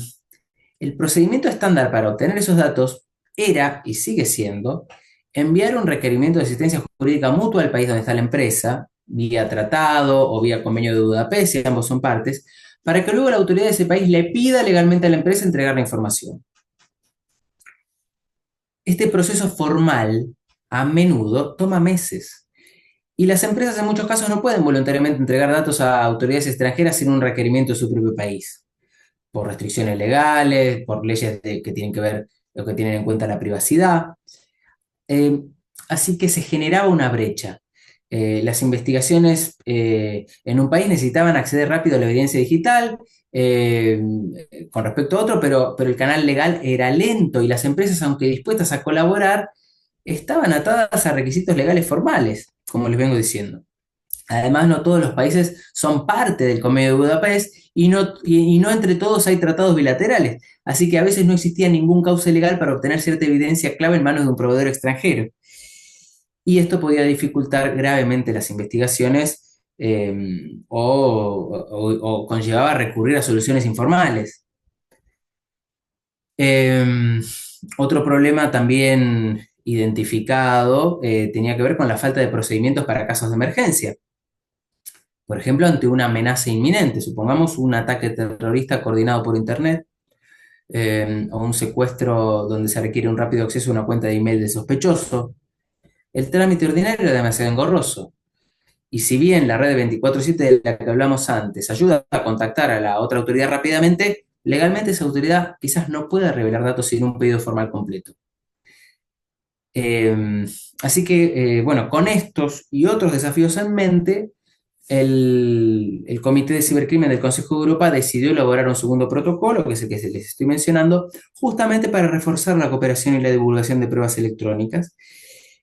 el procedimiento estándar para obtener esos datos era, y sigue siendo, enviar un requerimiento de asistencia jurídica mutua al país donde está la empresa, vía tratado o vía convenio de Budapest, si ambos son partes, para que luego la autoridad de ese país le pida legalmente a la empresa entregar la información. Este proceso formal a menudo toma meses y las empresas en muchos casos no pueden voluntariamente entregar datos a autoridades extranjeras sin un requerimiento de su propio país, por restricciones legales, por leyes que tienen que ver o que tienen en cuenta la privacidad. Eh, Así que se generaba una brecha. Las investigaciones en un país necesitaban acceder rápido a la evidencia digital eh, con respecto a otro, pero el canal legal era lento y las empresas, aunque dispuestas a colaborar, estaban atadas a requisitos legales formales, como les vengo diciendo. Además, no todos los países son parte del Convenio de Budapest y no entre todos hay tratados bilaterales, así que a veces no existía ningún cauce legal para obtener cierta evidencia clave en manos de un proveedor extranjero. Y esto podía dificultar gravemente las investigaciones o conllevaba recurrir a soluciones informales. Eh, Otro problema también identificado tenía que ver con la falta de procedimientos para casos de emergencia. Por ejemplo, ante una amenaza inminente, supongamos un ataque terrorista coordinado por Internet, o un secuestro donde se requiere un rápido acceso a una cuenta de email del sospechoso, el trámite ordinario era demasiado engorroso. Y si bien la red de 24/7 de la que hablamos antes ayuda a contactar a la otra autoridad rápidamente, legalmente esa autoridad quizás no pueda revelar datos sin un pedido formal completo. Eh, Así que, bueno, con estos y otros desafíos en mente, el Comité de Cibercrimen del Consejo de Europa decidió elaborar un segundo protocolo, que es el que les estoy mencionando, justamente para reforzar la cooperación y la divulgación de pruebas electrónicas.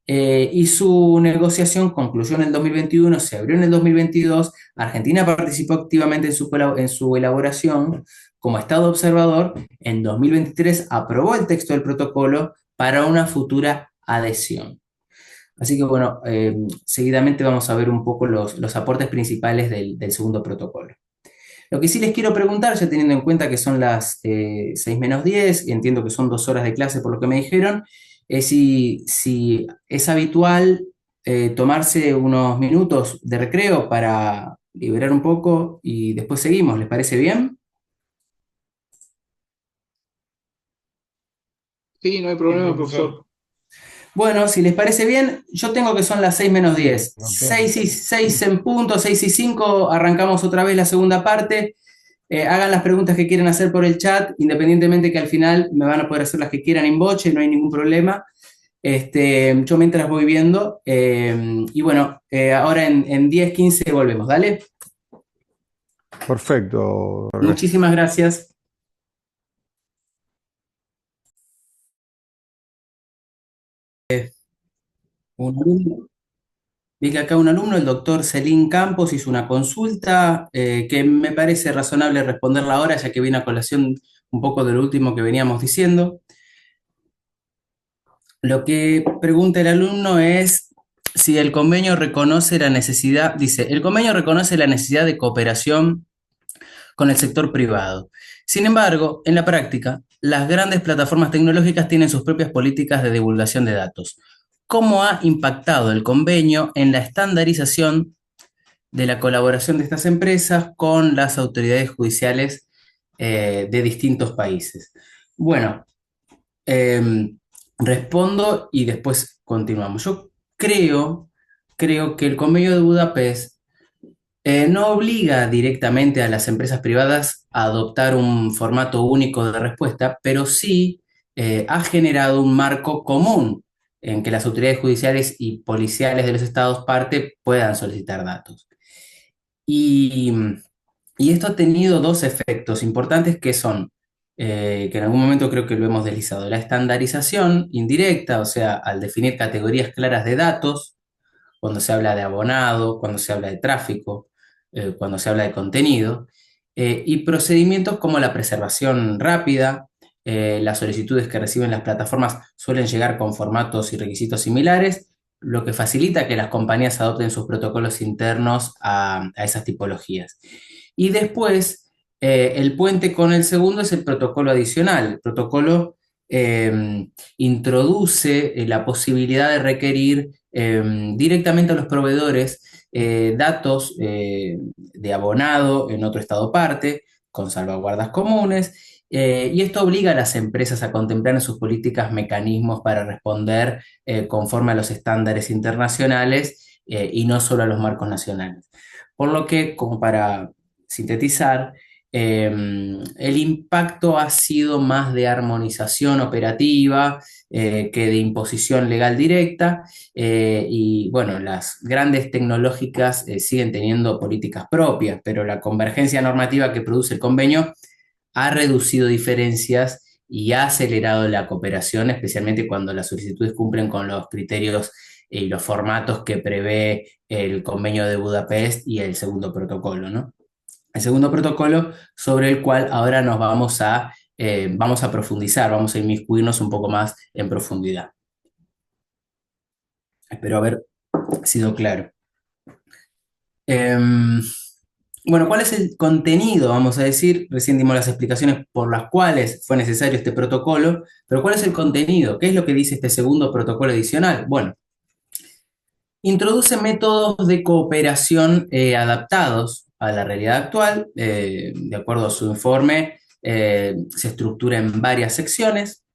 Y su negociación concluyó en el 2021, se abrió en el 2022. Argentina participó activamente en su elaboración como Estado observador. En 2023 aprobó el texto del protocolo para una futura adhesión. Así que bueno, seguidamente vamos a ver un poco los aportes principales del segundo protocolo. Lo que sí les quiero preguntar, ya teniendo en cuenta que son las 6 menos 10 y entiendo que son 2 horas de clase por lo que me dijeron, es si es habitual tomarse unos minutos de recreo para liberar un poco y después seguimos, ¿les parece bien? Sí, no hay problema, profesor. Bueno, si les parece bien, yo tengo que son las 6 menos Sí, 10. doctor. 6 en punto, 6 y 5, arrancamos otra vez la segunda parte. Hagan las preguntas que quieran hacer por el chat, independientemente que al final me van a poder hacer las que quieran en boche, no hay ningún problema. Yo mientras voy viendo. Y bueno, ahora en 10, 15 volvemos, ¿dale? Perfecto, gracias. Muchísimas gracias. Un alumno- Vi que acá un alumno, el doctor Celín Campos, hizo una consulta que me parece razonable responderla ahora, ya que viene a colación un poco de lo último que veníamos diciendo. Lo que pregunta el alumno es si el convenio reconoce la necesidad, dice, el convenio reconoce la necesidad de cooperación con el sector privado. Sin embargo, en la práctica, las grandes plataformas tecnológicas tienen sus propias políticas de divulgación de datos. ¿Cómo ha impactado el convenio en la estandarización de la colaboración de estas empresas con las autoridades judiciales de distintos países? Bueno, Eh, Respondo y después continuamos. Yo creo, creo que el Convenio de Budapest no obliga directamente a las empresas privadas a adoptar un formato único de respuesta, pero sí ha generado un marco común en que las autoridades judiciales y policiales de los estados parte puedan solicitar datos. Y, y esto ha tenido dos efectos importantes que son, que en algún momento creo que lo hemos deslizado, la estandarización indirecta, o sea, al definir categorías claras de datos, cuando se habla de abonado, cuando se habla de tráfico, cuando se habla de contenido, y procedimientos como la preservación rápida, las solicitudes que reciben las plataformas suelen llegar con formatos y requisitos similares, lo que facilita que las compañías adopten sus protocolos internos a esas tipologías. Y después, el puente con el segundo es el protocolo adicional. El protocolo introduce la posibilidad de requerir directamente a los proveedores datos de abonado en otro estado parte, con salvaguardas comunes, y esto obliga a las empresas a contemplar en sus políticas mecanismos para responder conforme a los estándares internacionales y no solo a los marcos nacionales. Por lo que, como para sintetizar, el impacto ha sido más de armonización operativa que de imposición legal directa, y bueno, las grandes tecnológicas siguen teniendo políticas propias, pero la convergencia normativa que produce el convenio ha reducido diferencias y ha acelerado la cooperación, especialmente cuando las solicitudes cumplen con los criterios y los formatos que prevé el convenio de Budapest y el segundo protocolo, ¿no? El segundo protocolo sobre el cual ahora nos vamos a profundizar, vamos a inmiscuirnos un poco más en profundidad. Espero haber sido claro. Bueno, ¿cuál es el contenido? Vamos a decir, recién dimos las explicaciones por las cuales fue necesario este protocolo, pero ¿cuál es el contenido? ¿Qué es lo que dice este segundo protocolo adicional? Bueno, introduce métodos de cooperación adaptados a la realidad actual. De acuerdo a su informe, se estructura en varias secciones,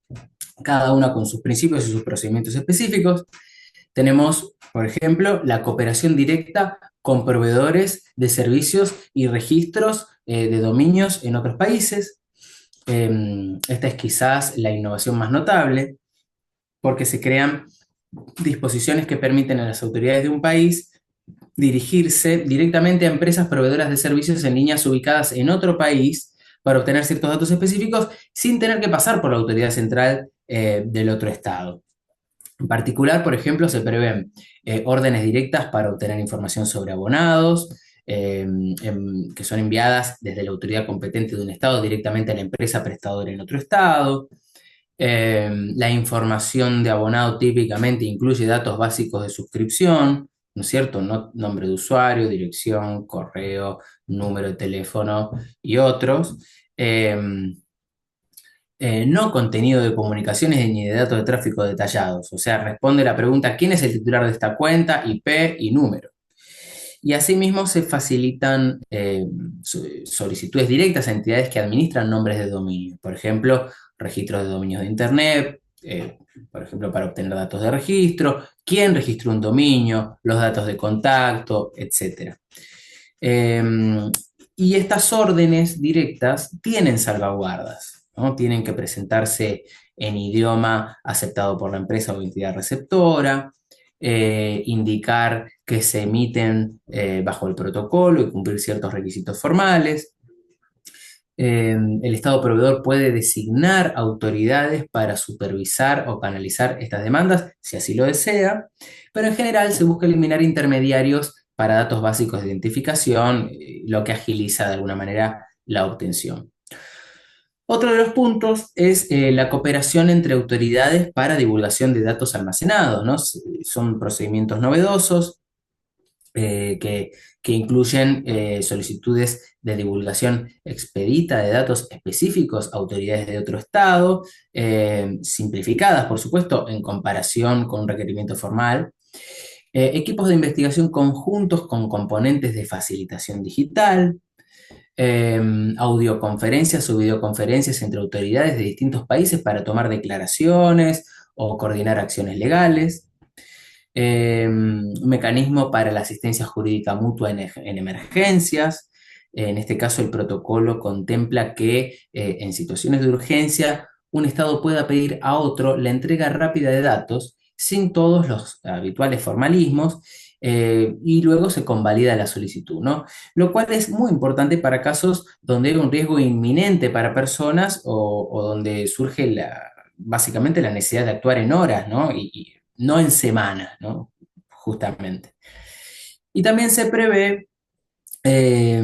cada una con sus principios y sus procedimientos específicos. Tenemos, por ejemplo, la cooperación directa con proveedores de servicios y registros de dominios en otros países. Esta es quizás la innovación más notable, porque se crean disposiciones que permiten a las autoridades de un país dirigirse directamente a empresas proveedoras de servicios en líneas ubicadas en otro país para obtener ciertos datos específicos sin tener que pasar por la autoridad central del otro estado. En particular, por ejemplo, se prevén órdenes directas para obtener información sobre abonados, que son enviadas desde la autoridad competente de un estado directamente a la empresa prestadora en otro estado. La información de abonado típicamente incluye datos básicos de suscripción, ¿no es cierto? Nombre de usuario, dirección, correo, número de teléfono y otros. No contenido de comunicaciones ni de datos de tráfico detallados. O sea, responde la pregunta: ¿quién es el titular de esta cuenta? IP y número. Y asimismo se facilitan solicitudes directas a entidades que administran nombres de dominio. Por ejemplo, registros de dominios de Internet, por ejemplo, para obtener datos de registro, quién registró un dominio, los datos de contacto, etc. Y estas órdenes directas tienen salvaguardas, ¿no? Tienen que presentarse en idioma aceptado por la empresa o entidad receptora, indicar que se emiten bajo el protocolo y cumplir ciertos requisitos formales. El Estado proveedor puede designar autoridades para supervisar o canalizar estas demandas, si así lo desea, pero en general se busca eliminar intermediarios para datos básicos de identificación, lo que agiliza de alguna manera la obtención. Otro de los puntos es la cooperación entre autoridades para divulgación de datos almacenados, ¿no? Son procedimientos novedosos que incluyen solicitudes de divulgación expedita de datos específicos a autoridades de otro estado, simplificadas, por supuesto, en comparación con un requerimiento formal. Equipos de investigación conjuntos con componentes de facilitación digital, audioconferencias o videoconferencias entre autoridades de distintos países para tomar declaraciones o coordinar acciones legales. Un mecanismo para la asistencia jurídica mutua en emergencias. En este caso, el protocolo contempla que en situaciones de urgencia un Estado pueda pedir a otro la entrega rápida de datos sin todos los habituales formalismos, y luego se convalida la solicitud, ¿no? Lo cual es muy importante para casos donde hay un riesgo inminente para personas o donde surge básicamente la necesidad de actuar en horas, ¿no? Y no en semanas, ¿no? Justamente. Y también se prevé eh,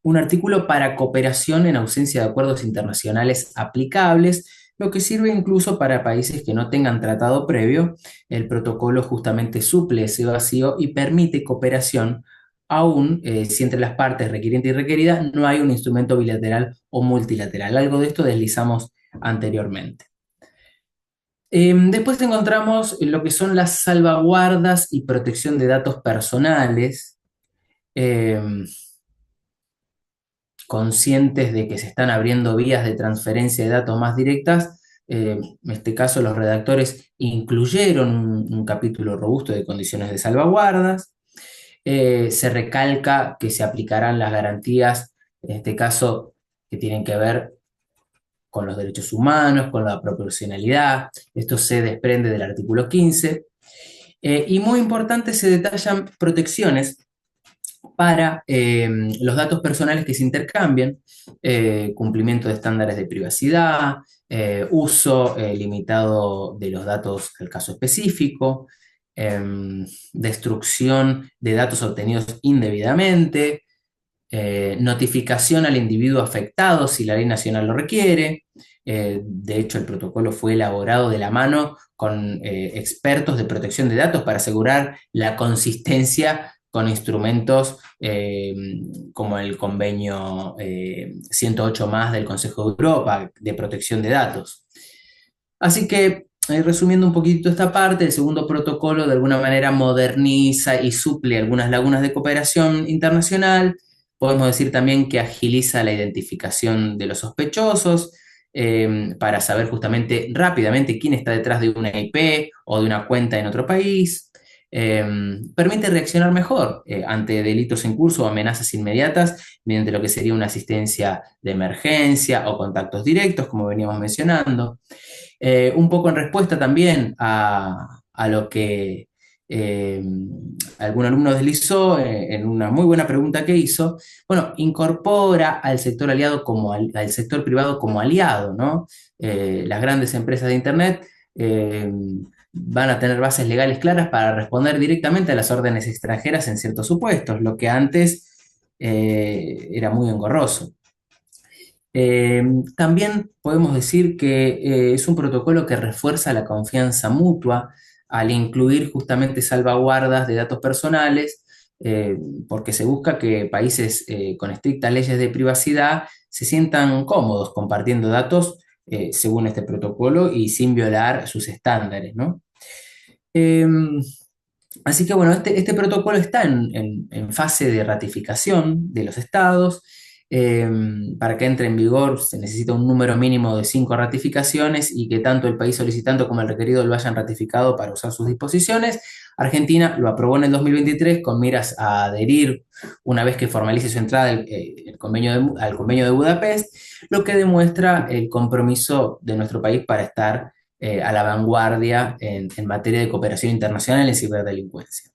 un artículo para cooperación en ausencia de acuerdos internacionales aplicables, lo que sirve incluso para países que no tengan tratado previo. El protocolo justamente suple ese vacío y permite cooperación aún si entre las partes requiriente y requerida no hay un instrumento bilateral o multilateral. Algo de esto deslizamos anteriormente. Después encontramos lo que son las salvaguardas y protección de datos personales. Em, Conscientes de que se están abriendo vías de transferencia de datos más directas, en este caso los redactores incluyeron un capítulo robusto de condiciones de salvaguardas. Se recalca que se aplicarán las garantías, en este caso, que tienen que ver con los derechos humanos, con la proporcionalidad. Esto se desprende del artículo 15. Y muy importante, se detallan protecciones para los datos personales que se intercambian, cumplimiento de estándares de privacidad, uso limitado de los datos al caso específico, destrucción de datos obtenidos indebidamente, notificación al individuo afectado si la ley nacional lo requiere. De hecho, el protocolo fue elaborado de la mano con expertos de protección de datos para asegurar la consistencia con instrumentos como el convenio 108 más del Consejo de Europa de protección de datos. Así que, resumiendo un poquito esta parte, el segundo protocolo de alguna manera moderniza y suple algunas lagunas de cooperación internacional. Podemos decir también que agiliza la identificación de los sospechosos, para saber justamente rápidamente quién está detrás de una IP o de una cuenta en otro país. Eh, Permite reaccionar mejor ante delitos en curso o amenazas inmediatas mediante lo que sería una asistencia de emergencia o contactos directos, como veníamos mencionando. Un poco en respuesta también a lo que eh, algún alumno deslizó en una muy buena pregunta que hizo. Bueno, incorpora al sector aliado como al sector privado como aliado, ¿no? Las grandes empresas de Internet van a tener bases legales claras para responder directamente a las órdenes extranjeras en ciertos supuestos, lo que antes era muy engorroso. También podemos decir que es un protocolo que refuerza la confianza mutua al incluir justamente salvaguardas de datos personales, eh, porque se busca que países con estrictas leyes de privacidad se sientan cómodos compartiendo datos según este protocolo y sin violar sus estándares, ¿no? Em, Así que bueno, este protocolo está en fase de ratificación de los estados. Eh, para que entre en vigor se necesita un número mínimo de 5 ratificaciones y que tanto el país solicitante como el requerido lo hayan ratificado para usar sus disposiciones. Argentina lo aprobó en el 2023 con miras a adherir una vez que formalice su entrada al convenio de Budapest, lo que demuestra el compromiso de nuestro país para estar a la vanguardia en materia de cooperación internacional en ciberdelincuencia.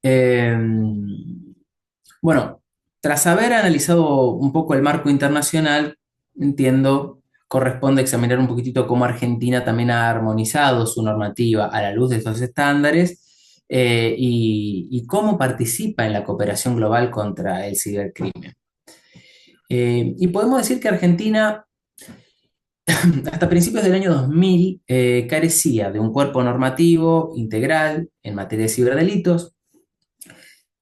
Eh, bueno, tras haber analizado un poco el marco internacional, entiendo, corresponde examinar un poquitito cómo Argentina también ha armonizado su normativa a la luz de estos estándares, y cómo participa en la cooperación global contra el cibercrimen. Y podemos decir que Argentina hasta principios del año 2000 carecía de un cuerpo normativo integral en materia de ciberdelitos.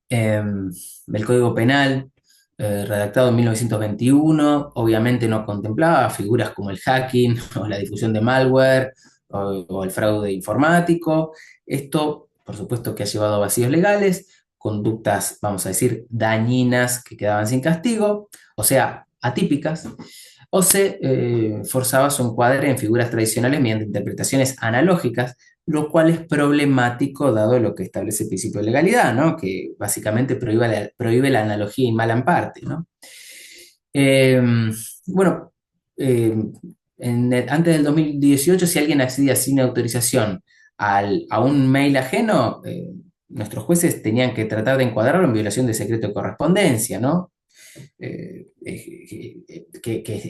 El Código Penal, redactado en 1921, obviamente no contemplaba figuras como el hacking o la difusión de malware o el fraude informático. Esto, por supuesto, que ha llevado a vacíos legales, conductas, vamos a decir, dañinas que quedaban sin castigo, o sea, atípicas, o se forzaba su encuadre en figuras tradicionales mediante interpretaciones analógicas, lo cual es problemático dado lo que establece el principio de legalidad, ¿no? Que básicamente prohíbe la analogía y mala en parte, ¿no? Eh, bueno, eh, antes del 2018, si alguien accedía sin autorización a un mail ajeno, nuestros jueces tenían que tratar de encuadrarlo en violación de secreto de correspondencia, ¿no? Que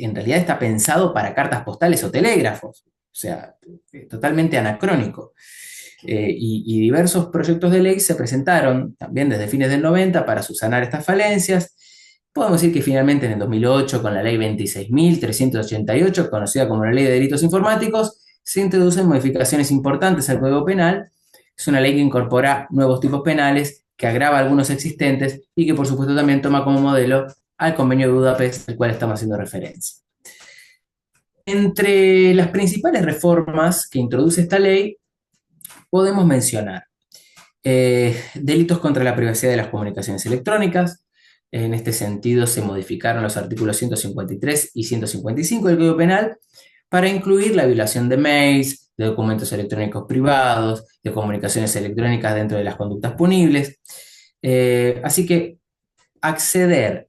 en realidad está pensado para cartas postales o telégrafos, o sea, totalmente anacrónico. Y diversos proyectos de ley se presentaron también desde fines del 90 para subsanar estas falencias. Podemos decir que finalmente en el 2008, con la ley 26.388, conocida como la Ley de Delitos Informáticos, se introducen modificaciones importantes al Código Penal. Es una ley que incorpora nuevos tipos penales, que agrava algunos existentes y que por supuesto también toma como modelo al Convenio de Budapest, al cual estamos haciendo referencia. Entre las principales reformas que introduce esta ley, podemos mencionar delitos contra la privacidad de las comunicaciones electrónicas. En este sentido, se modificaron los artículos 153 y 155 del Código Penal para incluir la violación de mails, de documentos electrónicos privados, de comunicaciones electrónicas dentro de las conductas punibles. Así que acceder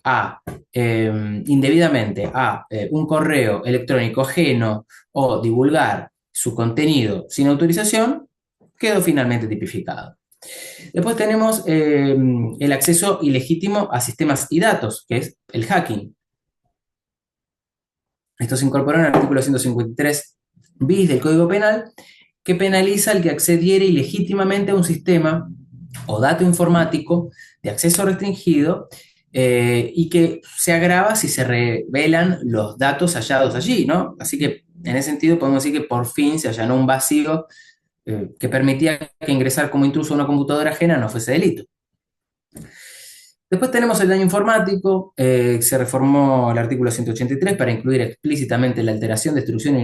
indebidamente a un correo electrónico ajeno o divulgar su contenido sin autorización quedó finalmente tipificado. Después tenemos el acceso ilegítimo a sistemas y datos, que es el hacking. Esto se incorporó en el artículo 153 bis del Código Penal, que penaliza al que accediere ilegítimamente a un sistema o dato informático de acceso restringido y que se agrava si se revelan los datos hallados allí, ¿no? Así que en ese sentido podemos decir que por fin se allanó un vacío que permitía que ingresar como intruso a una computadora ajena no fuese delito. Después tenemos el daño informático. Se reformó el artículo 183 para incluir explícitamente la alteración, destrucción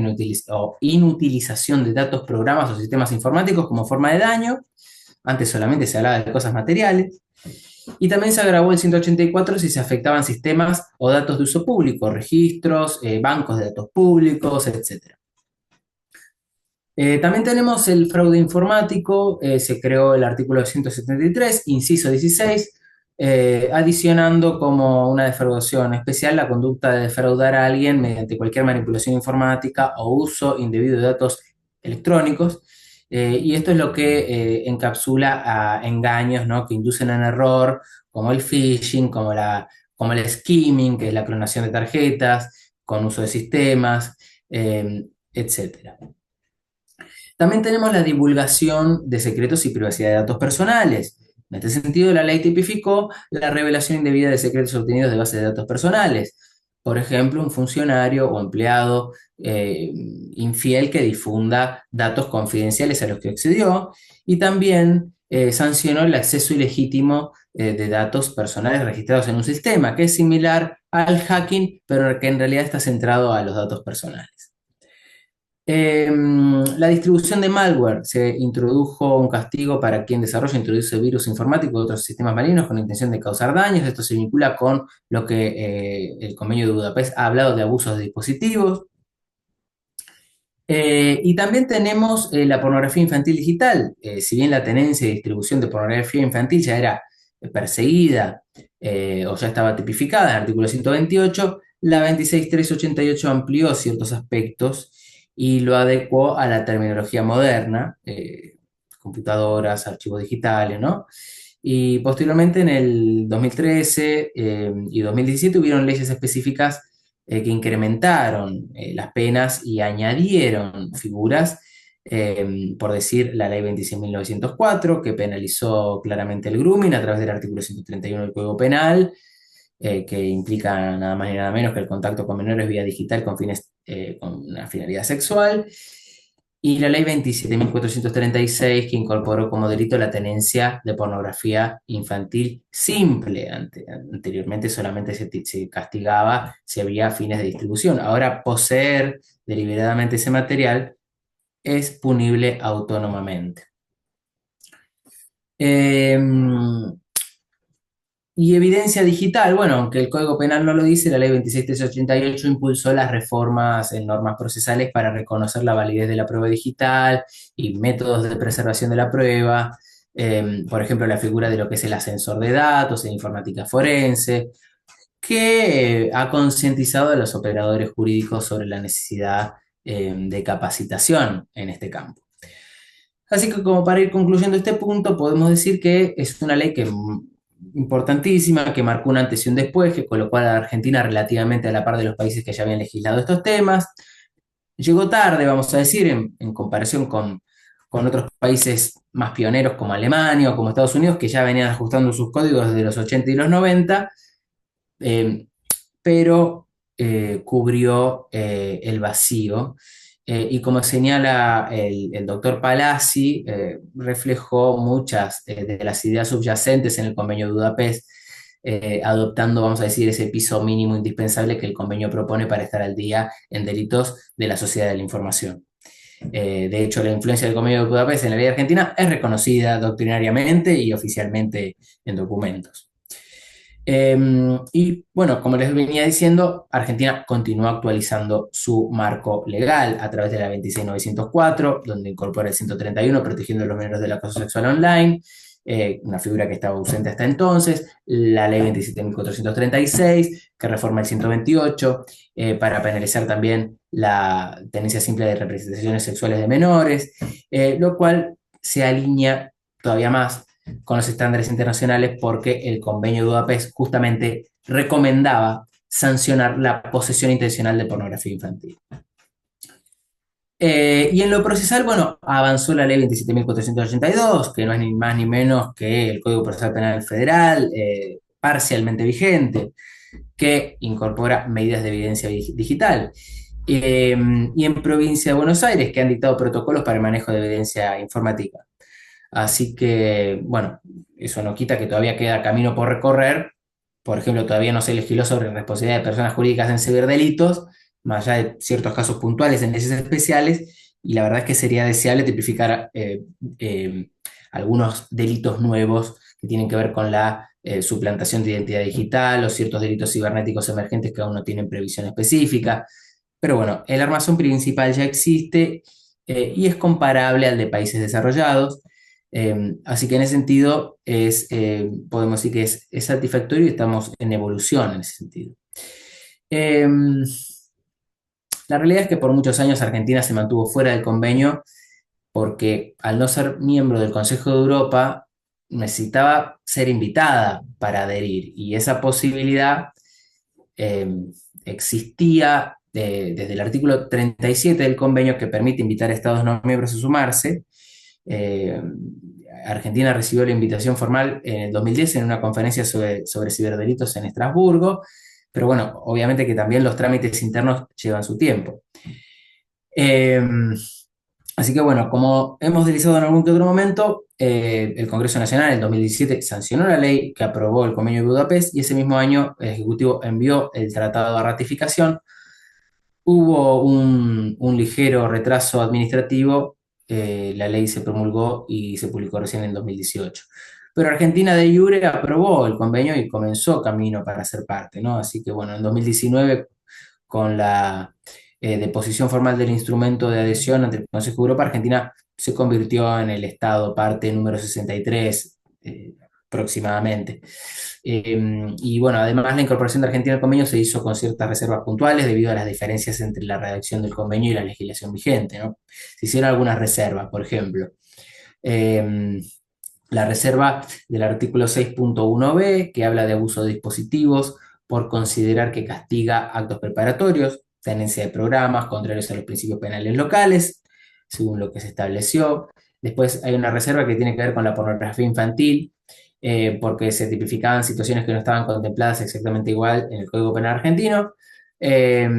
o inutilización de datos, programas o sistemas informáticos como forma de daño. Antes solamente se hablaba de cosas materiales. Y también se agravó el 184 si se afectaban sistemas o datos de uso público, registros, bancos de datos públicos, etc. También tenemos el fraude informático. Se creó el artículo 173, inciso 16, adicionando como una defraudación especial la conducta de defraudar a alguien mediante cualquier manipulación informática o uso indebido de datos electrónicos. Y esto es lo que encapsula a engaños, ¿no?, que inducen en error, como el phishing, como el skimming, que es la clonación de tarjetas, con uso de sistemas, etc. También tenemos la divulgación de secretos y privacidad de datos personales. En este sentido, la ley tipificó la revelación indebida de secretos obtenidos de bases de datos personales. Por ejemplo, un funcionario o empleado infiel que difunda datos confidenciales a los que accedió, y también sancionó el acceso ilegítimo de datos personales registrados en un sistema, que es similar al hacking, pero que en realidad está centrado a los datos personales. La distribución de malware. Se introdujo un castigo para quien desarrolla e introduce virus informáticos de otros sistemas malignos con la intención de causar daños. Esto se vincula con lo que el Convenio de Budapest ha hablado de abusos de dispositivos. Y también tenemos la pornografía infantil digital. Si bien la tenencia y distribución de pornografía infantil ya era perseguida o ya estaba tipificada en el artículo 128, la 26.388 amplió ciertos aspectos y lo adecuó a la terminología moderna, computadoras, archivos digitales, ¿no? Y posteriormente en el 2013 y 2017 hubieron leyes específicas que incrementaron las penas y añadieron figuras, por decir, la ley 26.904, que penalizó claramente el grooming a través del artículo 131 del Código Penal, que implica nada más ni nada menos que el contacto con menores vía digital con una finalidad sexual, y la ley 27.436, que incorporó como delito la tenencia de pornografía infantil simple. Anteriormente solamente se castigaba si había fines de distribución. Ahora, poseer deliberadamente ese material es punible autónomamente. Y evidencia digital, bueno, aunque el Código Penal no lo dice, la Ley 26388 impulsó las reformas en normas procesales para reconocer la validez de la prueba digital y métodos de preservación de la prueba, por ejemplo, la figura de lo que es el ascensor de datos en informática forense, que ha concientizado a los operadores jurídicos sobre la necesidad de capacitación en este campo. Así que como para ir concluyendo este punto, podemos decir que es una ley que importantísima, que marcó un antes y un después, que colocó a la Argentina relativamente a la par de los países que ya habían legislado estos temas. Llegó tarde, vamos a decir, en comparación con otros países más pioneros como Alemania o como Estados Unidos, que ya venían ajustando sus códigos desde los 80 y los 90, eh, pero cubrió el vacío. Y como señala el doctor Palazzi, reflejó muchas de las ideas subyacentes en el convenio de Budapest, adoptando, vamos a decir, ese piso mínimo indispensable que el convenio propone para estar al día en delitos de la sociedad de la información. De hecho, la influencia del convenio de Budapest en la ley argentina es reconocida doctrinariamente y oficialmente en documentos. Y bueno, como les venía diciendo, Argentina continúa actualizando su marco legal a través de la 26904, donde incorpora el 131 protegiendo a los menores del acoso sexual online, una figura que estaba ausente hasta entonces, la ley 27436, que reforma el 128, para penalizar también la tenencia simple de representaciones sexuales de menores, lo cual se alinea todavía más con los estándares internacionales porque el convenio de Budapest justamente recomendaba sancionar la posesión intencional de pornografía infantil. Y en lo procesal, bueno, avanzó la ley 27.482, que no es ni más ni menos que el Código Procesal Penal Federal, parcialmente vigente, que incorpora medidas de evidencia digital. Y en provincia de Buenos Aires, que han dictado protocolos para el manejo de evidencia informática. Así que, bueno, eso no quita que todavía queda camino por recorrer. Por ejemplo, todavía no se legisló sobre responsabilidad de personas jurídicas en ciberdelitos, más allá de ciertos casos puntuales en leyes especiales, y la verdad es que sería deseable tipificar algunos delitos nuevos que tienen que ver con la suplantación de identidad digital o ciertos delitos cibernéticos emergentes que aún no tienen previsión específica. Pero bueno, el armazón principal ya existe y es comparable al de países desarrollados. Así que en ese sentido podemos decir que es satisfactorio y estamos en evolución en ese sentido. Eh, la realidad es que por muchos años Argentina se mantuvo fuera del convenio porque al no ser miembro del Consejo de Europa necesitaba ser invitada para adherir y esa posibilidad eh, existía desde el artículo 37 del convenio que permite invitar a Estados no miembros a sumarse. Eh, Argentina recibió la invitación formal en el 2010 en una conferencia sobre ciberdelitos en Estrasburgo, pero bueno, obviamente que también los trámites internos llevan su tiempo. Eh, Así que bueno, como hemos deslizado en algún que otro momento, el Congreso Nacional en el 2017 sancionó la ley que aprobó el Convenio de Budapest y ese mismo año el Ejecutivo envió el tratado a ratificación. Hubo un ligero retraso administrativo, la ley se promulgó y se publicó recién en 2018. Pero Argentina de jure aprobó el convenio y comenzó camino para ser parte, ¿no? Así que bueno, en 2019, con la deposición formal del instrumento de adhesión ante el Consejo de Europa, Argentina se convirtió en el Estado parte número 63 aproximadamente. Y bueno, además la incorporación de Argentina al convenio se hizo con ciertas reservas puntuales debido a las diferencias entre la redacción del convenio y la legislación vigente, ¿no? Se hicieron algunas reservas, por ejemplo. Eh, la reserva del artículo 6.1b, que habla de abuso de dispositivos por considerar que castiga actos preparatorios, tenencia de programas contrarios a los principios penales locales, según lo que se estableció. Después hay una reserva que tiene que ver con la pornografía infantil, porque se tipificaban situaciones que no estaban contempladas exactamente igual en el Código Penal argentino. Eh,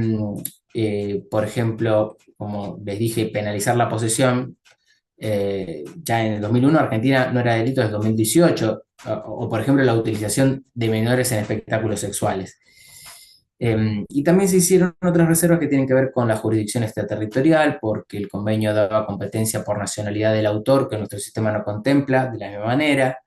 por ejemplo, como les dije, penalizar la posesión. Ya en el 2001 Argentina no era delito desde el 2018, o por ejemplo la utilización de menores en espectáculos sexuales. Y también se hicieron otras reservas que tienen que ver con la jurisdicción extraterritorial, porque el convenio daba competencia por nacionalidad del autor, que nuestro sistema no contempla de la misma manera.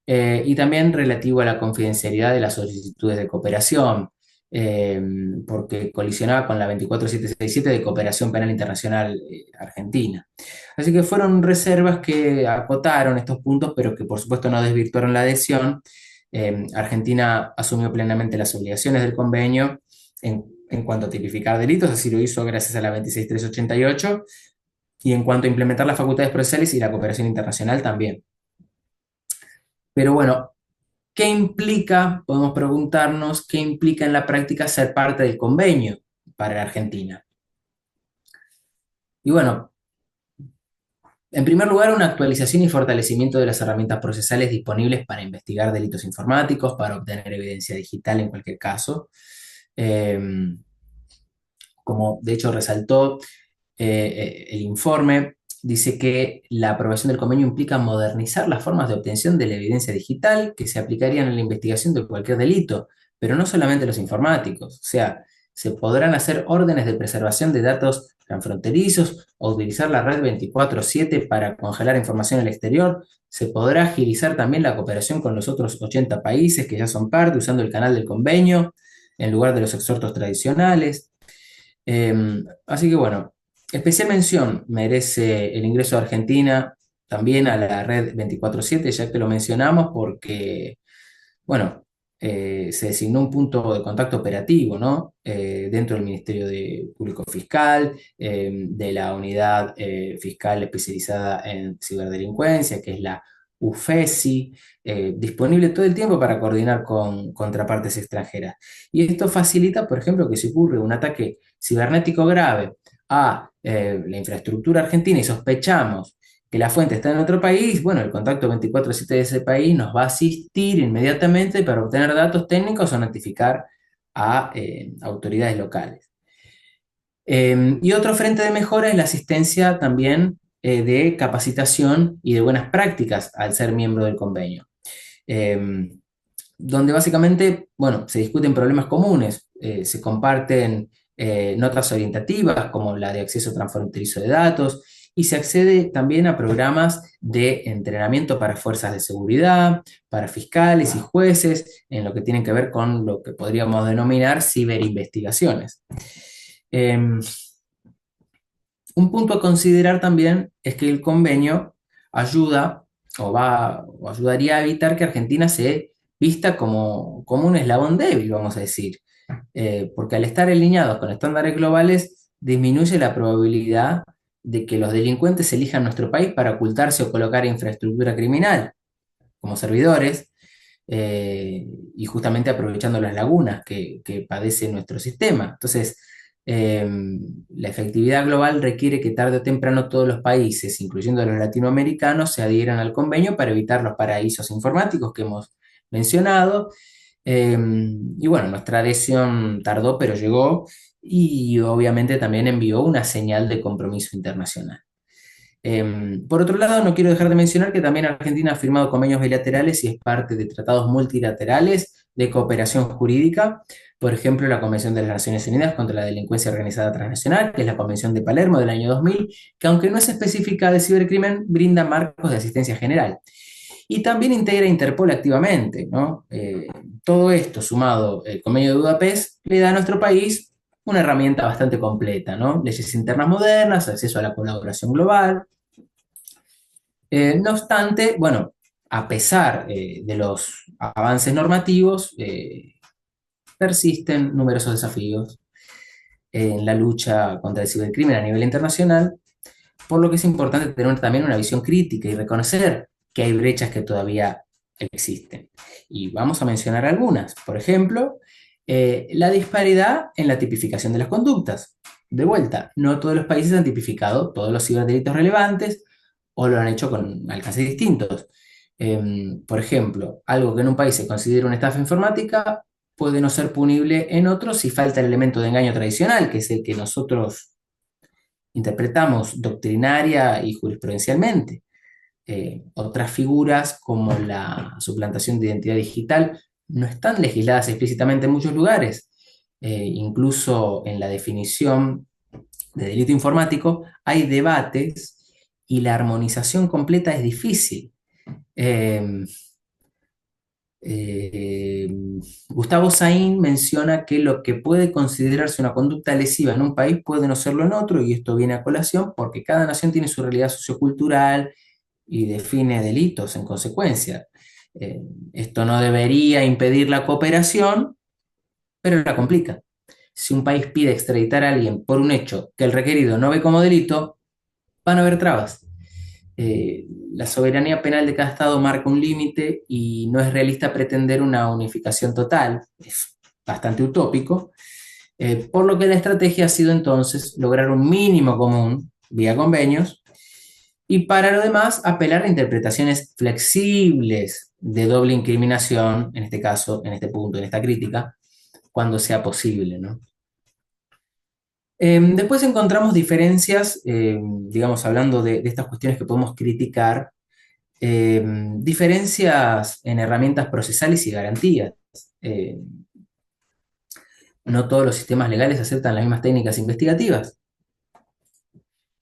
y también relativo a la confidencialidad de las solicitudes de cooperación, eh, porque colisionaba con la 24767 de Cooperación Penal Internacional Argentina. Así que fueron reservas que acotaron estos puntos, pero que por supuesto no desvirtuaron la adhesión. Argentina asumió plenamente las obligaciones del convenio en cuanto a tipificar delitos, así lo hizo gracias a la 26388, y en cuanto a implementar las facultades procesales y la cooperación internacional también. Pero bueno, ¿qué implica? Podemos preguntarnos, ¿qué implica en la práctica ser parte del convenio para la Argentina? Y bueno, en primer lugar, una actualización y fortalecimiento de las herramientas procesales disponibles para investigar delitos informáticos, para obtener evidencia digital en cualquier caso. Eh, Como de hecho resaltó el informe, dice que la aprobación del convenio implica modernizar las formas de obtención de la evidencia digital que se aplicarían en la investigación de cualquier delito, pero no solamente los informáticos. O sea, se podrán hacer órdenes de preservación de datos transfronterizos o utilizar la red 24/7 para congelar información al exterior. Se podrá agilizar también la cooperación con los otros 80 países que ya son parte usando el canal del convenio en lugar de los exhortos tradicionales. Así que bueno, especial mención merece el ingreso de Argentina también a la red 24/7, ya que lo mencionamos porque, bueno, se designó un punto de contacto operativo, ¿no? Dentro del Ministerio de Público Fiscal, de la Unidad Fiscal Especializada en Ciberdelincuencia, que es la UFESI, disponible todo el tiempo para coordinar con contrapartes extranjeras. Y esto facilita, por ejemplo, que si ocurre un ataque cibernético grave a la infraestructura argentina y sospechamos que la fuente está en otro país, bueno, el contacto 24/7 de ese país nos va a asistir inmediatamente para obtener datos técnicos o notificar a autoridades locales. Y otro frente de mejora es la asistencia también de capacitación y de buenas prácticas al ser miembro del convenio. Eh, Donde básicamente, bueno, se discuten problemas comunes, se comparten notas orientativas como la de acceso transfronterizo de datos y se accede también a programas de entrenamiento para fuerzas de seguridad, para fiscales y jueces, en lo que tienen que ver con lo que podríamos denominar ciberinvestigaciones. Eh, un punto a considerar también es que el convenio ayuda o ayudaría a evitar que Argentina se vista como un eslabón débil, vamos a decir. Porque al estar alineados con estándares globales disminuye la probabilidad de que los delincuentes elijan nuestro país para ocultarse o colocar infraestructura criminal como servidores, y justamente aprovechando las lagunas que padece nuestro sistema. Entonces, eh, la efectividad global requiere que tarde o temprano todos los países, incluyendo los latinoamericanos, se adhieran al convenio para evitar los paraísos informáticos que hemos mencionado. Y bueno, nuestra adhesión tardó, pero llegó y obviamente también envió una señal de compromiso internacional. Por otro lado, no quiero dejar de mencionar que también Argentina ha firmado convenios bilaterales y es parte de tratados multilaterales de cooperación jurídica, por ejemplo, la Convención de las Naciones Unidas contra la Delincuencia Organizada Transnacional, que es la Convención de Palermo del año 2000, que aunque no es específica de cibercrimen, brinda marcos de asistencia general. Y también integra Interpol activamente, ¿no? Todo esto sumado el convenio de Budapest le da a nuestro país una herramienta bastante completa, ¿no? Leyes internas modernas, acceso a la colaboración global. No obstante, bueno, a pesar de los avances normativos, persisten numerosos desafíos en la lucha contra el cibercrimen a nivel internacional, por lo que es importante tener también una visión crítica y reconocer que hay brechas que todavía existen. Y vamos a mencionar algunas. Por ejemplo, la disparidad en la tipificación de las conductas. De vuelta, no todos los países han tipificado todos los ciberdelitos relevantes o lo han hecho con alcances distintos. Por ejemplo, algo que en un país se considera una estafa informática puede no ser punible en otros si falta el elemento de engaño tradicional, que es el que nosotros interpretamos doctrinaria y jurisprudencialmente. Otras figuras como la suplantación de identidad digital no están legisladas explícitamente en muchos lugares. Incluso en la definición de delito informático hay debates y la armonización completa es difícil. Eh, Eh, Gustavo Saín menciona que lo que puede considerarse una conducta lesiva en un país puede no serlo en otro, y esto viene a colación porque cada nación tiene su realidad sociocultural y define delitos en consecuencia. Eh, Esto no debería impedir la cooperación, pero la complica. Si un país pide extraditar a alguien por un hecho que el requerido no ve como delito, van a haber trabas. La soberanía penal de cada estado marca un límite y no es realista pretender una unificación total, es bastante utópico, por lo que la estrategia ha sido entonces lograr un mínimo común vía convenios y para lo demás apelar a interpretaciones flexibles de doble incriminación, en este caso, en este punto, en esta crítica, cuando sea posible, ¿no? Después encontramos diferencias, digamos, hablando de estas cuestiones que podemos criticar, diferencias en herramientas procesales y garantías. Eh, no todos los sistemas legales aceptan las mismas técnicas investigativas.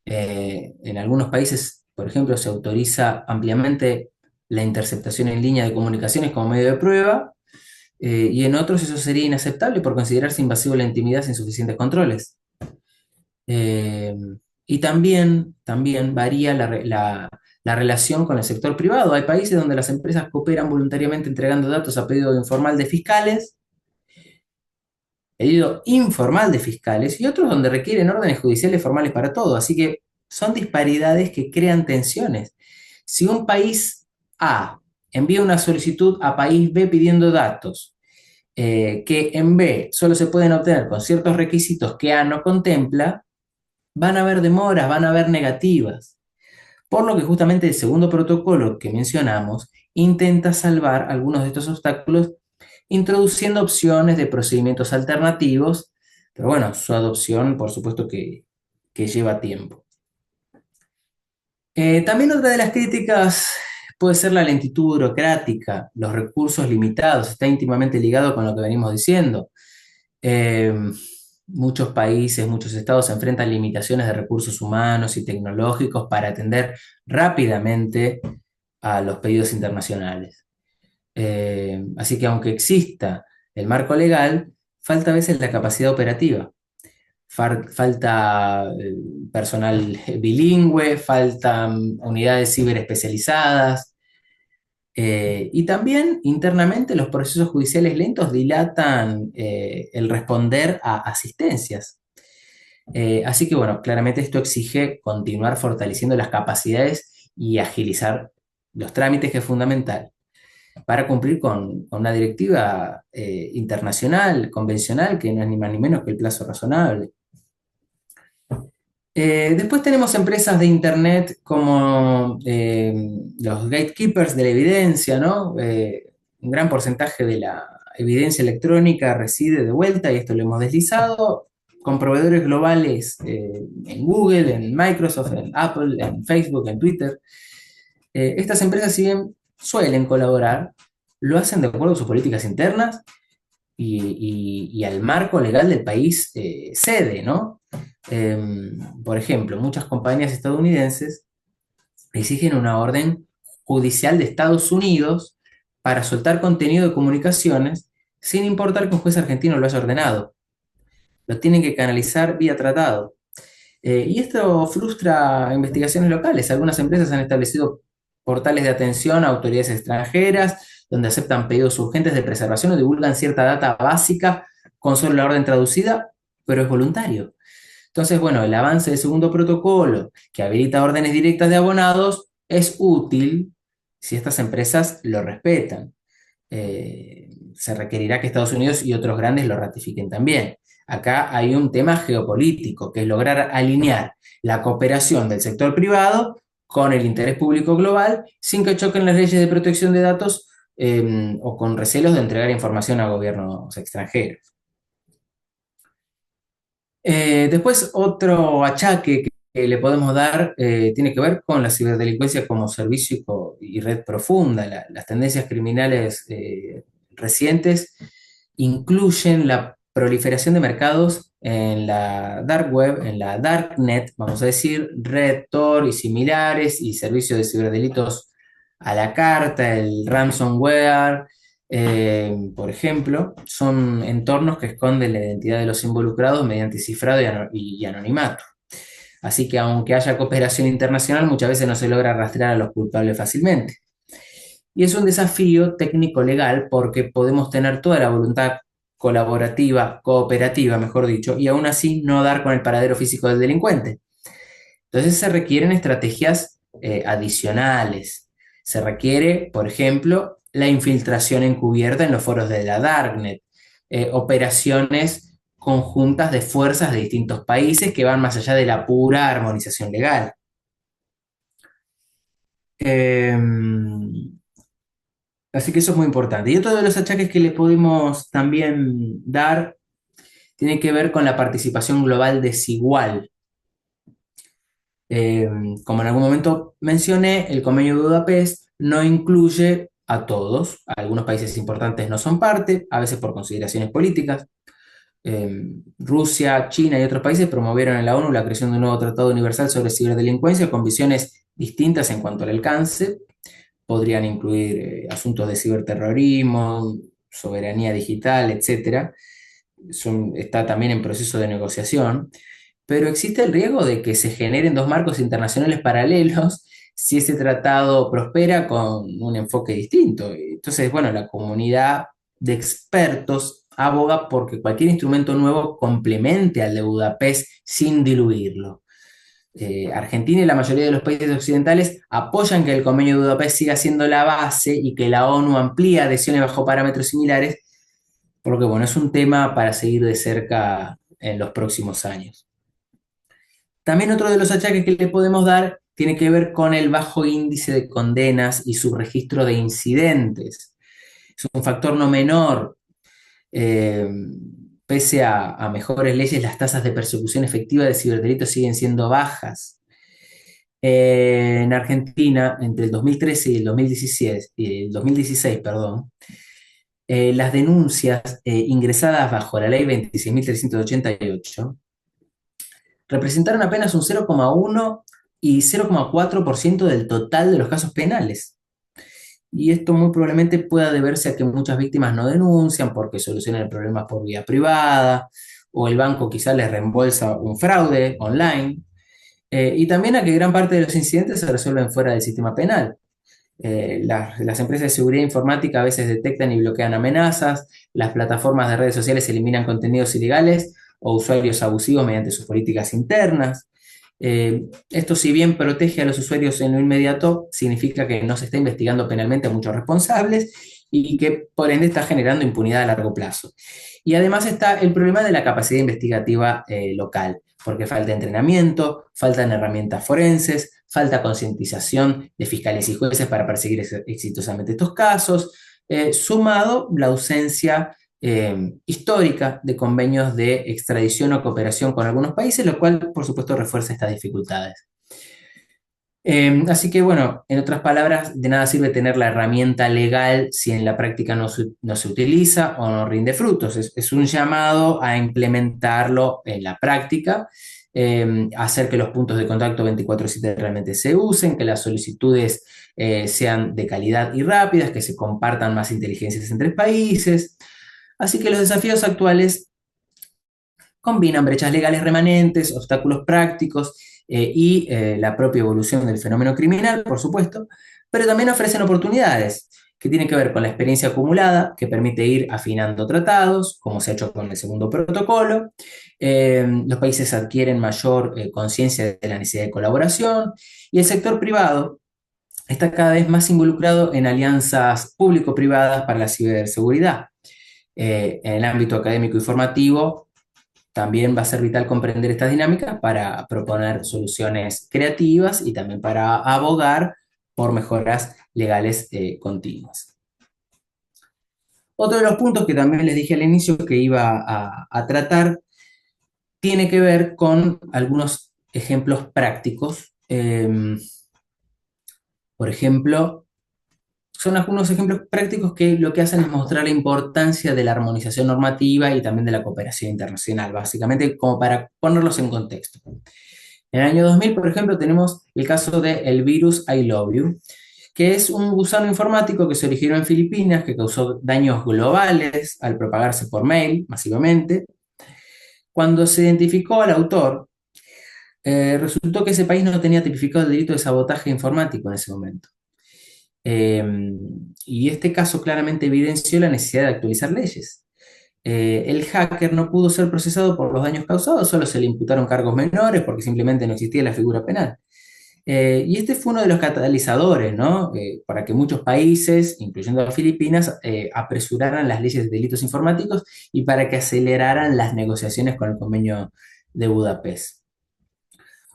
En algunos países, por ejemplo, se autoriza ampliamente la interceptación en línea de comunicaciones como medio de prueba, y en otros eso sería inaceptable por considerarse invasivo a la intimidad sin suficientes controles. Eh, y también varía la relación con el sector privado. Hay países donde las empresas cooperan voluntariamente entregando datos a pedido informal de fiscales, y otros donde requieren órdenes judiciales formales para todo. Así que son disparidades que crean tensiones. Si un país A envía una solicitud a país B pidiendo datos, que en B solo se pueden obtener con ciertos requisitos que A no contempla, van a haber demoras, van a haber negativas. Por lo que justamente el segundo protocolo que mencionamos intenta salvar algunos de estos obstáculos introduciendo opciones de procedimientos alternativos, pero bueno, su adopción por supuesto que lleva tiempo. También otra de las críticas puede ser la lentitud burocrática, los recursos limitados, está íntimamente ligado con lo que venimos diciendo. Eh, Muchos países, muchos estados se enfrentan a limitaciones de recursos humanos y tecnológicos para atender rápidamente a los pedidos internacionales. Así que aunque exista el marco legal, falta a veces la capacidad operativa. Falta personal bilingüe, faltan unidades ciberespecializadas, y también internamente los procesos judiciales lentos dilatan el responder a asistencias. Así que bueno, claramente esto exige continuar fortaleciendo las capacidades y agilizar los trámites, que es fundamental para cumplir con una directiva internacional, convencional, que no es ni más ni menos que el plazo razonable. Después tenemos empresas de Internet como los gatekeepers de la evidencia, ¿no? Un gran porcentaje de la evidencia electrónica reside de vuelta, y esto lo hemos deslizado, con proveedores globales en Google, en Microsoft, en Apple, en Facebook, en Twitter. Estas empresas, si bien suelen colaborar, lo hacen de acuerdo a sus políticas internas y al marco legal del país sede, ¿no? Por ejemplo, muchas compañías estadounidenses exigen una orden judicial de Estados Unidos para soltar contenido de comunicaciones sin importar que un juez argentino lo haya ordenado. Lo tienen que canalizar vía tratado. Y esto frustra investigaciones locales. Algunas empresas han establecido portales de atención a autoridades extranjeras, donde aceptan pedidos urgentes de preservación o divulgan cierta data básica con solo la orden traducida, pero es voluntario. Entonces, bueno, el avance del segundo protocolo, que habilita órdenes directas de abonados, es útil si estas empresas lo respetan. Se requerirá que Estados Unidos y otros grandes lo ratifiquen también. Acá hay un tema geopolítico, que es lograr alinear la cooperación del sector privado con el interés público global sin que choquen las leyes de protección de datos, o con recelos de entregar información a gobiernos extranjeros. Después, otro achaque que le podemos dar tiene que ver con la ciberdelincuencia como servicio y red profunda. Las tendencias criminales recientes incluyen la proliferación de mercados en la dark web, en la darknet, vamos a decir, Red, Tor y similares, y servicios de ciberdelitos a la carta, el ransomware, Por ejemplo, son entornos que esconden la identidad de los involucrados mediante cifrado y anonimato. Así que aunque haya cooperación internacional, muchas veces no se logra rastrear a los culpables fácilmente. Y es un desafío técnico-legal porque podemos tener toda la voluntad colaborativa, cooperativa, mejor dicho, y aún así no dar con el paradero físico del delincuente. Entonces se requieren estrategias adicionales. Se requiere, por ejemplo, la infiltración encubierta en los foros de la Darknet, operaciones conjuntas de fuerzas de distintos países que van más allá de la pura armonización legal. Eh, Así que eso es muy importante. Y otro de los achaques que le podemos también dar tiene que ver con la participación global desigual. Eh, Como en algún momento mencioné, el Convenio de Budapest no incluye a todos. Algunos países importantes no son parte, a veces por consideraciones políticas. Rusia, China y otros países promovieron en la ONU la creación de un nuevo Tratado Universal sobre Ciberdelincuencia con visiones distintas en cuanto al alcance. Podrían incluir asuntos de ciberterrorismo, soberanía digital, etcétera. Está también en proceso de negociación, pero existe el riesgo de que se generen dos marcos internacionales paralelos si ese tratado prospera con un enfoque distinto. Entonces, bueno, la comunidad de expertos aboga porque cualquier instrumento nuevo complemente al de Budapest sin diluirlo. Argentina y la mayoría de los países occidentales apoyan que el Convenio de Budapest siga siendo la base y que la ONU amplíe adhesiones bajo parámetros similares, por lo que bueno, es un tema para seguir de cerca en los próximos años. También otro de los achaques que le podemos dar tiene que ver con el bajo índice de condenas y su registro de incidentes. Es un factor no menor. eh, Pese a mejores leyes, las tasas de persecución efectiva de ciberdelitos siguen siendo bajas. En Argentina, entre el 2013 y el 2016, perdón, las denuncias ingresadas bajo la ley 26.388 representaron apenas un 0,1 y 0,4% del total de los casos penales. Y esto muy probablemente pueda deberse a que muchas víctimas no denuncian porque solucionan el problema por vía privada, o el banco quizás les reembolsa un fraude online, y también a que gran parte de los incidentes se resuelven fuera del sistema penal. Las empresas de seguridad informática a veces detectan y bloquean amenazas, las plataformas de redes sociales eliminan contenidos ilegales o usuarios abusivos mediante sus políticas internas. Esto, si bien protege a los usuarios en lo inmediato, significa que no se está investigando penalmente a muchos responsables y que por ende está generando impunidad a largo plazo. Y además está el problema de la capacidad investigativa local, porque falta entrenamiento, faltan herramientas forenses, falta concientización de fiscales y jueces para perseguir exitosamente estos casos, sumado la ausencia histórica de convenios de extradición o cooperación con algunos países, lo cual, por supuesto, refuerza estas dificultades. Así que, bueno, en otras palabras, de nada sirve tener la herramienta legal si en la práctica no se utiliza o no rinde frutos. Es un llamado a implementarlo en la práctica, hacer que los puntos de contacto 24/7 realmente se usen, que las solicitudes sean de calidad y rápidas, que se compartan más inteligencias entre países. Así que los desafíos actuales combinan brechas legales remanentes, obstáculos prácticos la propia evolución del fenómeno criminal, por supuesto, pero también ofrecen oportunidades que tienen que ver con la experiencia acumulada, que permite ir afinando tratados, como se ha hecho con el segundo protocolo. Los países adquieren mayor conciencia de la necesidad de colaboración y el sector privado está cada vez más involucrado en alianzas público-privadas para la ciberseguridad. En el ámbito académico y formativo, también va a ser vital comprender estas dinámicas para proponer soluciones creativas y también para abogar por mejoras legales continuas. Otro de los puntos que también les dije al inicio que iba a tratar tiene que ver con algunos ejemplos prácticos. Por ejemplo, son algunos ejemplos prácticos que lo que hacen es mostrar la importancia de la armonización normativa y también de la cooperación internacional, básicamente como para ponerlos en contexto. En el año 2000, por ejemplo, tenemos el caso del virus I Love You, que es un gusano informático que se originó en Filipinas, que causó daños globales al propagarse por mail masivamente. Cuando se identificó al autor, resultó que ese país no tenía tipificado el delito de sabotaje informático en ese momento. Eh, y este caso claramente evidenció la necesidad de actualizar leyes. El hacker no pudo ser procesado por los daños causados, solo se le imputaron cargos menores porque simplemente no existía la figura penal. Y este fue uno de los catalizadores, ¿no? Para que muchos países, incluyendo las Filipinas, apresuraran las leyes de delitos informáticos y para que aceleraran las negociaciones con el convenio de Budapest.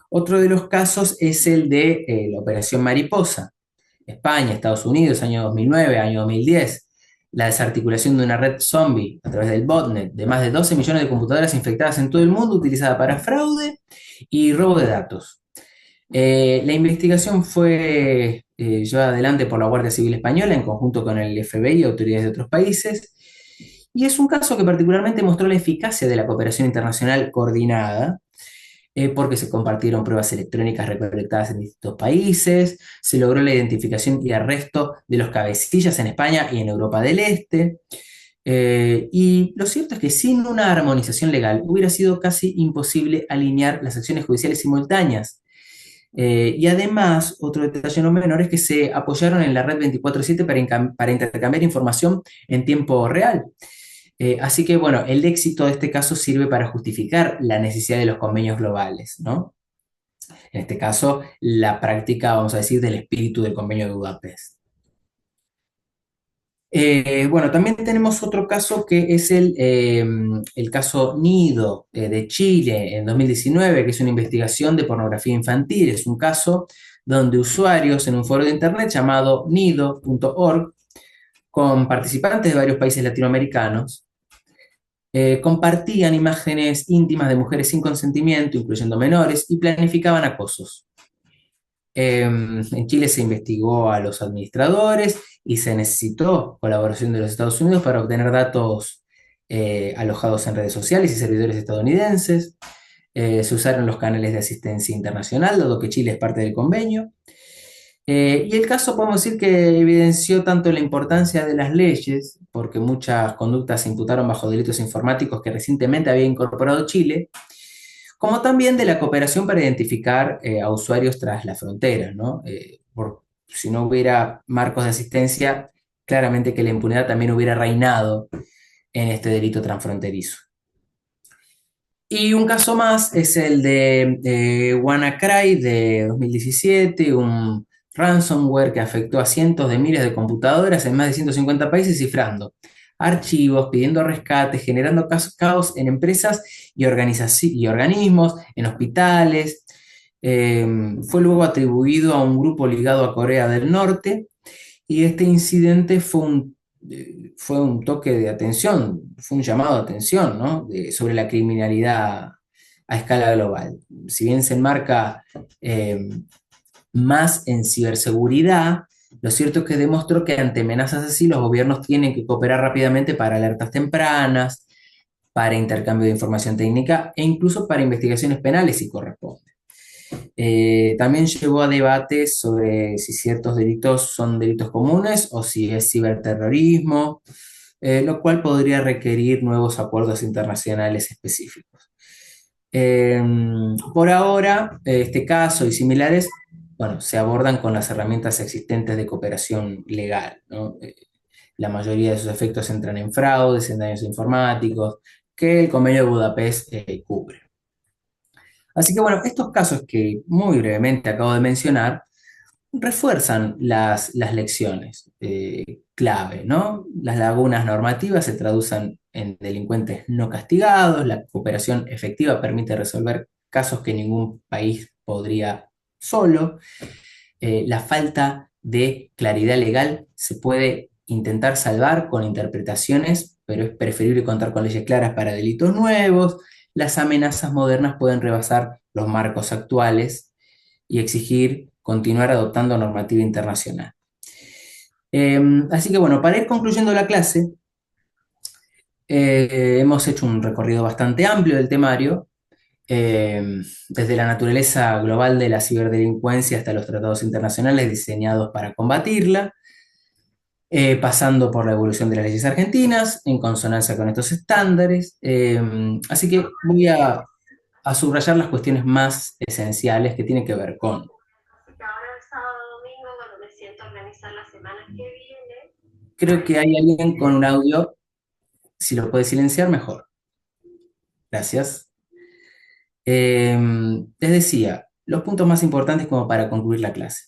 Otro de los casos es el de la Operación Mariposa. España, Estados Unidos, año 2009, año 2010. La desarticulación de una red zombie a través del botnet de más de 12 millones de computadoras infectadas en todo el mundo utilizada para fraude y robo de datos. La investigación fue llevada adelante por la Guardia Civil Española en conjunto con el FBI y autoridades de otros países. Y es un caso que particularmente mostró la eficacia de la cooperación internacional coordinada, porque se compartieron pruebas electrónicas recolectadas en distintos países, se logró la identificación y arresto de los cabecillas en España y en Europa del Este. Y lo cierto es que sin una armonización legal hubiera sido casi imposible alinear las acciones judiciales simultáneas. Y además, otro detalle no menor es que se apoyaron en la red 24/7 para intercambiar información en tiempo real. Así que, bueno, el éxito de este caso sirve para justificar la necesidad de los convenios globales, ¿no? En este caso, la práctica, vamos a decir, del espíritu del convenio de Budapest. Bueno, también tenemos otro caso que es el caso Nido de Chile en 2019, que es una investigación de pornografía infantil. Es un caso donde usuarios en un foro de internet llamado nido.org, con participantes de varios países latinoamericanos, compartían imágenes íntimas de mujeres sin consentimiento, incluyendo menores, y planificaban acosos. En Chile se investigó a los administradores y se necesitó colaboración de los Estados Unidos para obtener datos alojados en redes sociales y servidores estadounidenses. Se usaron los canales de asistencia internacional, dado que Chile es parte del convenio. Y el caso podemos decir que evidenció tanto la importancia de las leyes, porque muchas conductas se imputaron bajo delitos informáticos que recientemente había incorporado Chile, como también de la cooperación para identificar a usuarios tras la frontera, ¿no? Si no hubiera marcos de asistencia, claramente que la impunidad también hubiera reinado en este delito transfronterizo. Y un caso más es el de WannaCry de 2017, un ransomware que afectó a cientos de miles de computadoras en más de 150 países, cifrando archivos, pidiendo rescates, generando caos en empresas y organismos, en hospitales. Fue luego atribuido a un grupo ligado a Corea del Norte y este incidente fue un toque de atención, fue un llamado de atención, ¿no? Sobre la criminalidad a escala global. Si bien se enmarca más en ciberseguridad, lo cierto es que demostró que ante amenazas así los gobiernos tienen que cooperar rápidamente para alertas tempranas, para intercambio de información técnica e incluso para investigaciones penales si corresponde. También llevó a debates sobre si ciertos delitos son delitos comunes o si es ciberterrorismo, lo cual podría requerir nuevos acuerdos internacionales específicos. Por ahora, este caso y similares, bueno, se abordan con las herramientas existentes de cooperación legal, ¿no? La mayoría de sus efectos entran en fraudes, en daños informáticos, que el Convenio de Budapest cubre. Así que bueno, estos casos que muy brevemente acabo de mencionar refuerzan las lecciones clave, ¿no? Las lagunas normativas se traducen en delincuentes no castigados, la cooperación efectiva permite resolver casos que ningún país podría solo, la falta de claridad legal se puede intentar salvar con interpretaciones, pero es preferible contar con leyes claras para delitos nuevos. Las amenazas modernas pueden rebasar los marcos actuales y exigir continuar adoptando normativa internacional. Así que bueno, para ir concluyendo la clase, hemos hecho un recorrido bastante amplio del temario desde la naturaleza global de la ciberdelincuencia hasta los tratados internacionales diseñados para combatirla, pasando por la evolución de las leyes argentinas en consonancia con estos estándares. Así que voy a subrayar las cuestiones más esenciales que tienen que ver con... Ahora el sábado, domingo, cuando me siento a organizar la semana que viene. Creo que hay alguien con un audio, si lo puede silenciar, mejor. Gracias. Les decía, los puntos más importantes como para concluir la clase.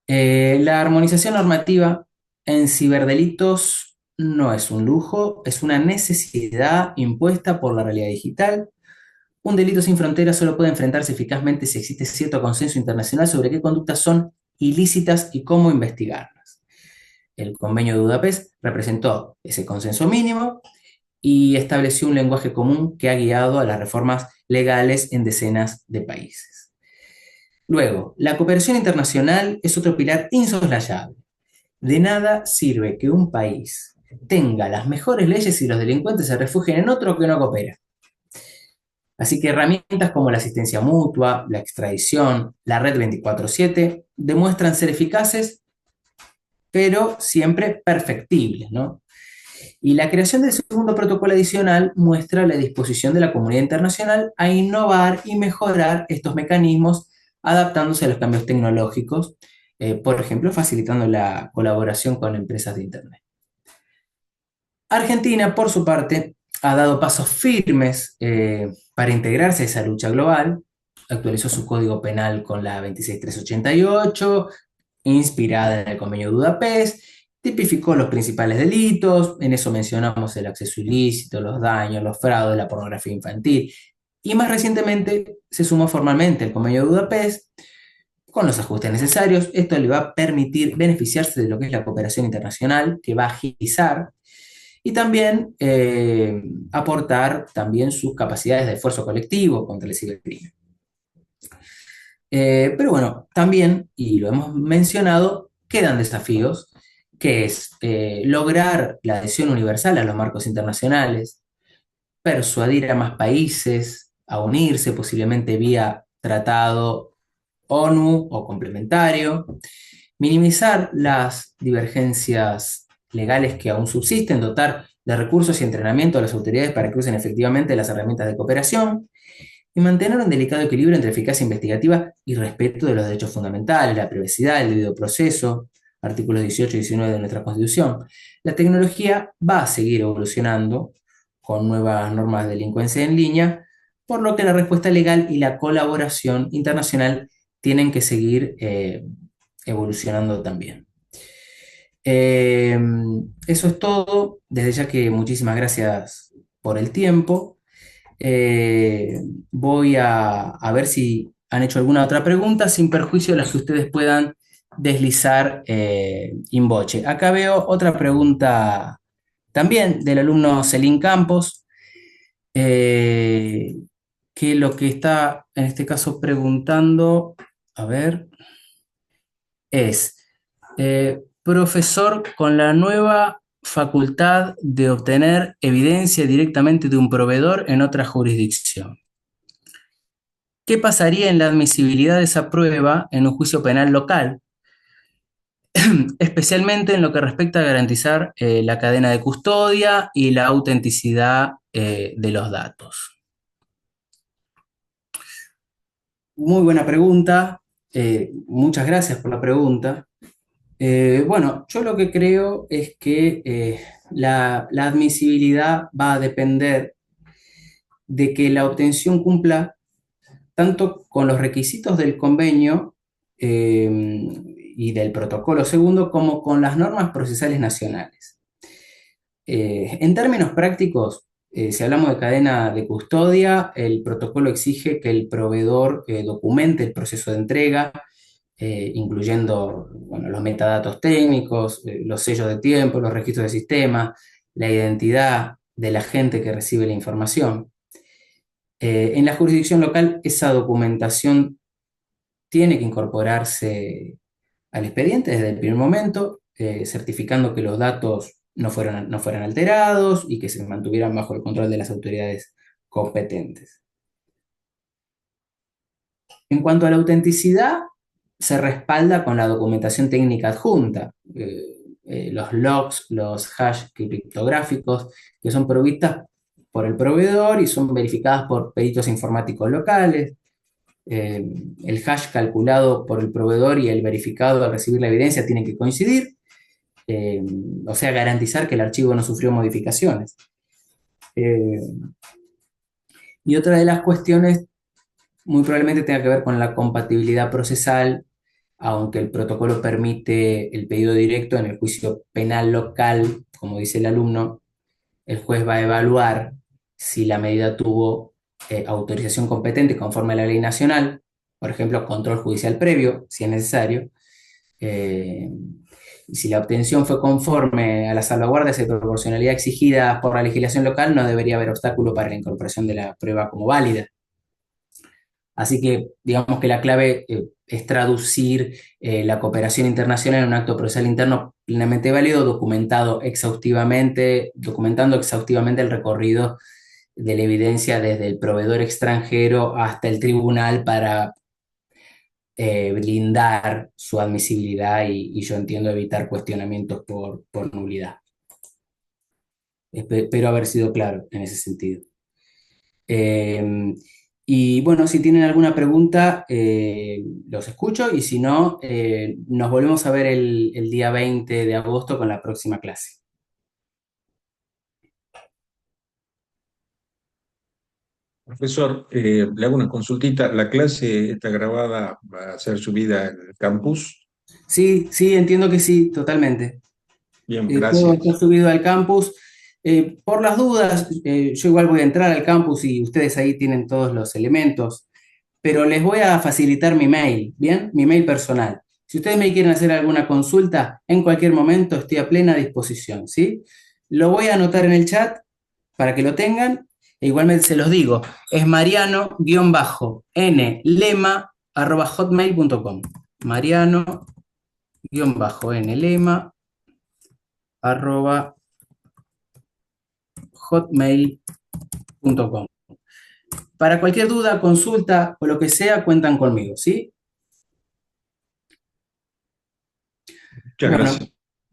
La armonización normativa en ciberdelitos no es un lujo, es una necesidad impuesta por la realidad digital. Un delito sin fronteras solo puede enfrentarse eficazmente si existe cierto consenso internacional sobre qué conductas son ilícitas y cómo investigarlas. El Convenio de Budapest representó ese consenso mínimo y estableció un lenguaje común que ha guiado a las reformas legales en decenas de países. Luego, la cooperación internacional es otro pilar insoslayable. De nada sirve que un país tenga las mejores leyes si los delincuentes se refugien en otro que no coopera. Así que herramientas como la asistencia mutua, la extradición, la red 24/7 demuestran ser eficaces, pero siempre perfectibles, ¿no? Y la creación del segundo protocolo adicional muestra la disposición de la comunidad internacional a innovar y mejorar estos mecanismos adaptándose a los cambios tecnológicos, por ejemplo, facilitando la colaboración con empresas de Internet. Argentina, por su parte, ha dado pasos firmes para integrarse a esa lucha global, actualizó su código penal con la 26388, inspirada en el Convenio de Budapest, tipificó los principales delitos, en eso mencionamos el acceso ilícito, los daños, los fraudes, la pornografía infantil, y más recientemente se sumó formalmente el Convenio de Budapest con los ajustes necesarios. Esto le va a permitir beneficiarse de lo que es la cooperación internacional, que va a agilizar y también aportar también sus capacidades de esfuerzo colectivo contra el cibercrimen. Pero bueno, también, y lo hemos mencionado, quedan desafíos, que es lograr la adhesión universal a los marcos internacionales, persuadir a más países a unirse, posiblemente vía tratado ONU o complementario, minimizar las divergencias legales que aún subsisten, dotar de recursos y entrenamiento a las autoridades para que usen efectivamente las herramientas de cooperación, y mantener un delicado equilibrio entre eficacia investigativa y respeto de los derechos fundamentales, la privacidad, el debido proceso, artículos 18 y 19 de nuestra Constitución. La tecnología va a seguir evolucionando con nuevas normas de delincuencia en línea, por lo que la respuesta legal y la colaboración internacional tienen que seguir evolucionando también. Eso es todo. Desde ya que muchísimas gracias por el tiempo. Voy a ver si han hecho alguna otra pregunta, sin perjuicio de las que ustedes puedan deslizar in voce. Acá veo otra pregunta también del alumno Celín Campos, que lo que está en este caso preguntando, a ver, es, profesor, con la nueva facultad de obtener evidencia directamente de un proveedor en otra jurisdicción, ¿qué pasaría en la admisibilidad de esa prueba en un juicio penal local? Especialmente en lo que respecta a garantizar la cadena de custodia y la autenticidad de los datos. Muy buena pregunta, muchas gracias por la pregunta. Bueno, yo lo que creo es que la admisibilidad va a depender de que la obtención cumpla tanto con los requisitos del convenio y del protocolo segundo, como con las normas procesales nacionales. En términos prácticos, si hablamos de cadena de custodia, el protocolo exige que el proveedor documente el proceso de entrega, incluyendo bueno, los metadatos técnicos, los sellos de tiempo, los registros de sistema, la identidad del agente que recibe la información. En la jurisdicción local, esa documentación tiene que incorporarse al expediente desde el primer momento, certificando que los datos no fueran alterados y que se mantuvieran bajo el control de las autoridades competentes. En cuanto a la autenticidad, se respalda con la documentación técnica adjunta, los logs, los hash criptográficos, que son provistas por el proveedor y son verificadas por peritos informáticos locales. El hash calculado por el proveedor y el verificado al recibir la evidencia tienen que coincidir, o sea, garantizar que el archivo no sufrió modificaciones. Eh, y otra de las cuestiones muy probablemente tenga que ver con la compatibilidad procesal, aunque el protocolo permite el pedido directo en el juicio penal local, como dice el alumno, el juez va a evaluar si la medida tuvo autorización competente conforme a la ley nacional, por ejemplo, control judicial previo, si es necesario, eh, y si la obtención fue conforme a las salvaguardas de proporcionalidad exigidas por la legislación local, no debería haber obstáculo para la incorporación de la prueba como válida. Así que digamos que la clave es traducir la cooperación internacional en un acto procesal interno plenamente válido, documentando exhaustivamente el recorrido de la evidencia desde el proveedor extranjero hasta el tribunal para blindar su admisibilidad y yo entiendo evitar cuestionamientos por nulidad. Espero haber sido claro en ese sentido. Y bueno, si tienen alguna pregunta, los escucho y si no, nos volvemos a ver el día 20 de agosto con la próxima clase. Profesor, le hago una consultita. ¿La clase está grabada, va a ser subida en el campus? Sí, sí, entiendo que sí, totalmente. Bien, Todo está gracias. subido al campus. Por las dudas, yo igual voy a entrar al campus y ustedes ahí tienen todos los elementos, pero les voy a facilitar mi mail, ¿bien? Mi mail personal. Si ustedes me quieren hacer alguna consulta, en cualquier momento estoy a plena disposición, ¿sí? Lo voy a anotar en el chat para que lo tengan, e igualmente se los digo, es mariano-nlema@hotmail.com. mariano-nlema@hotmail.com. Para cualquier duda, consulta o lo que sea, cuentan conmigo, ¿sí? Muchas Bueno, gracias.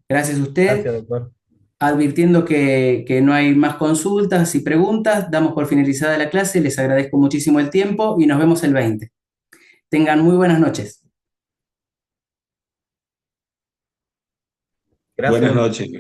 gracias a usted. Gracias, doctor. Advirtiendo que no hay más consultas y preguntas, damos por finalizada la clase. Les agradezco muchísimo el tiempo y nos vemos el 20. Tengan muy buenas noches. Gracias. Buenas noches.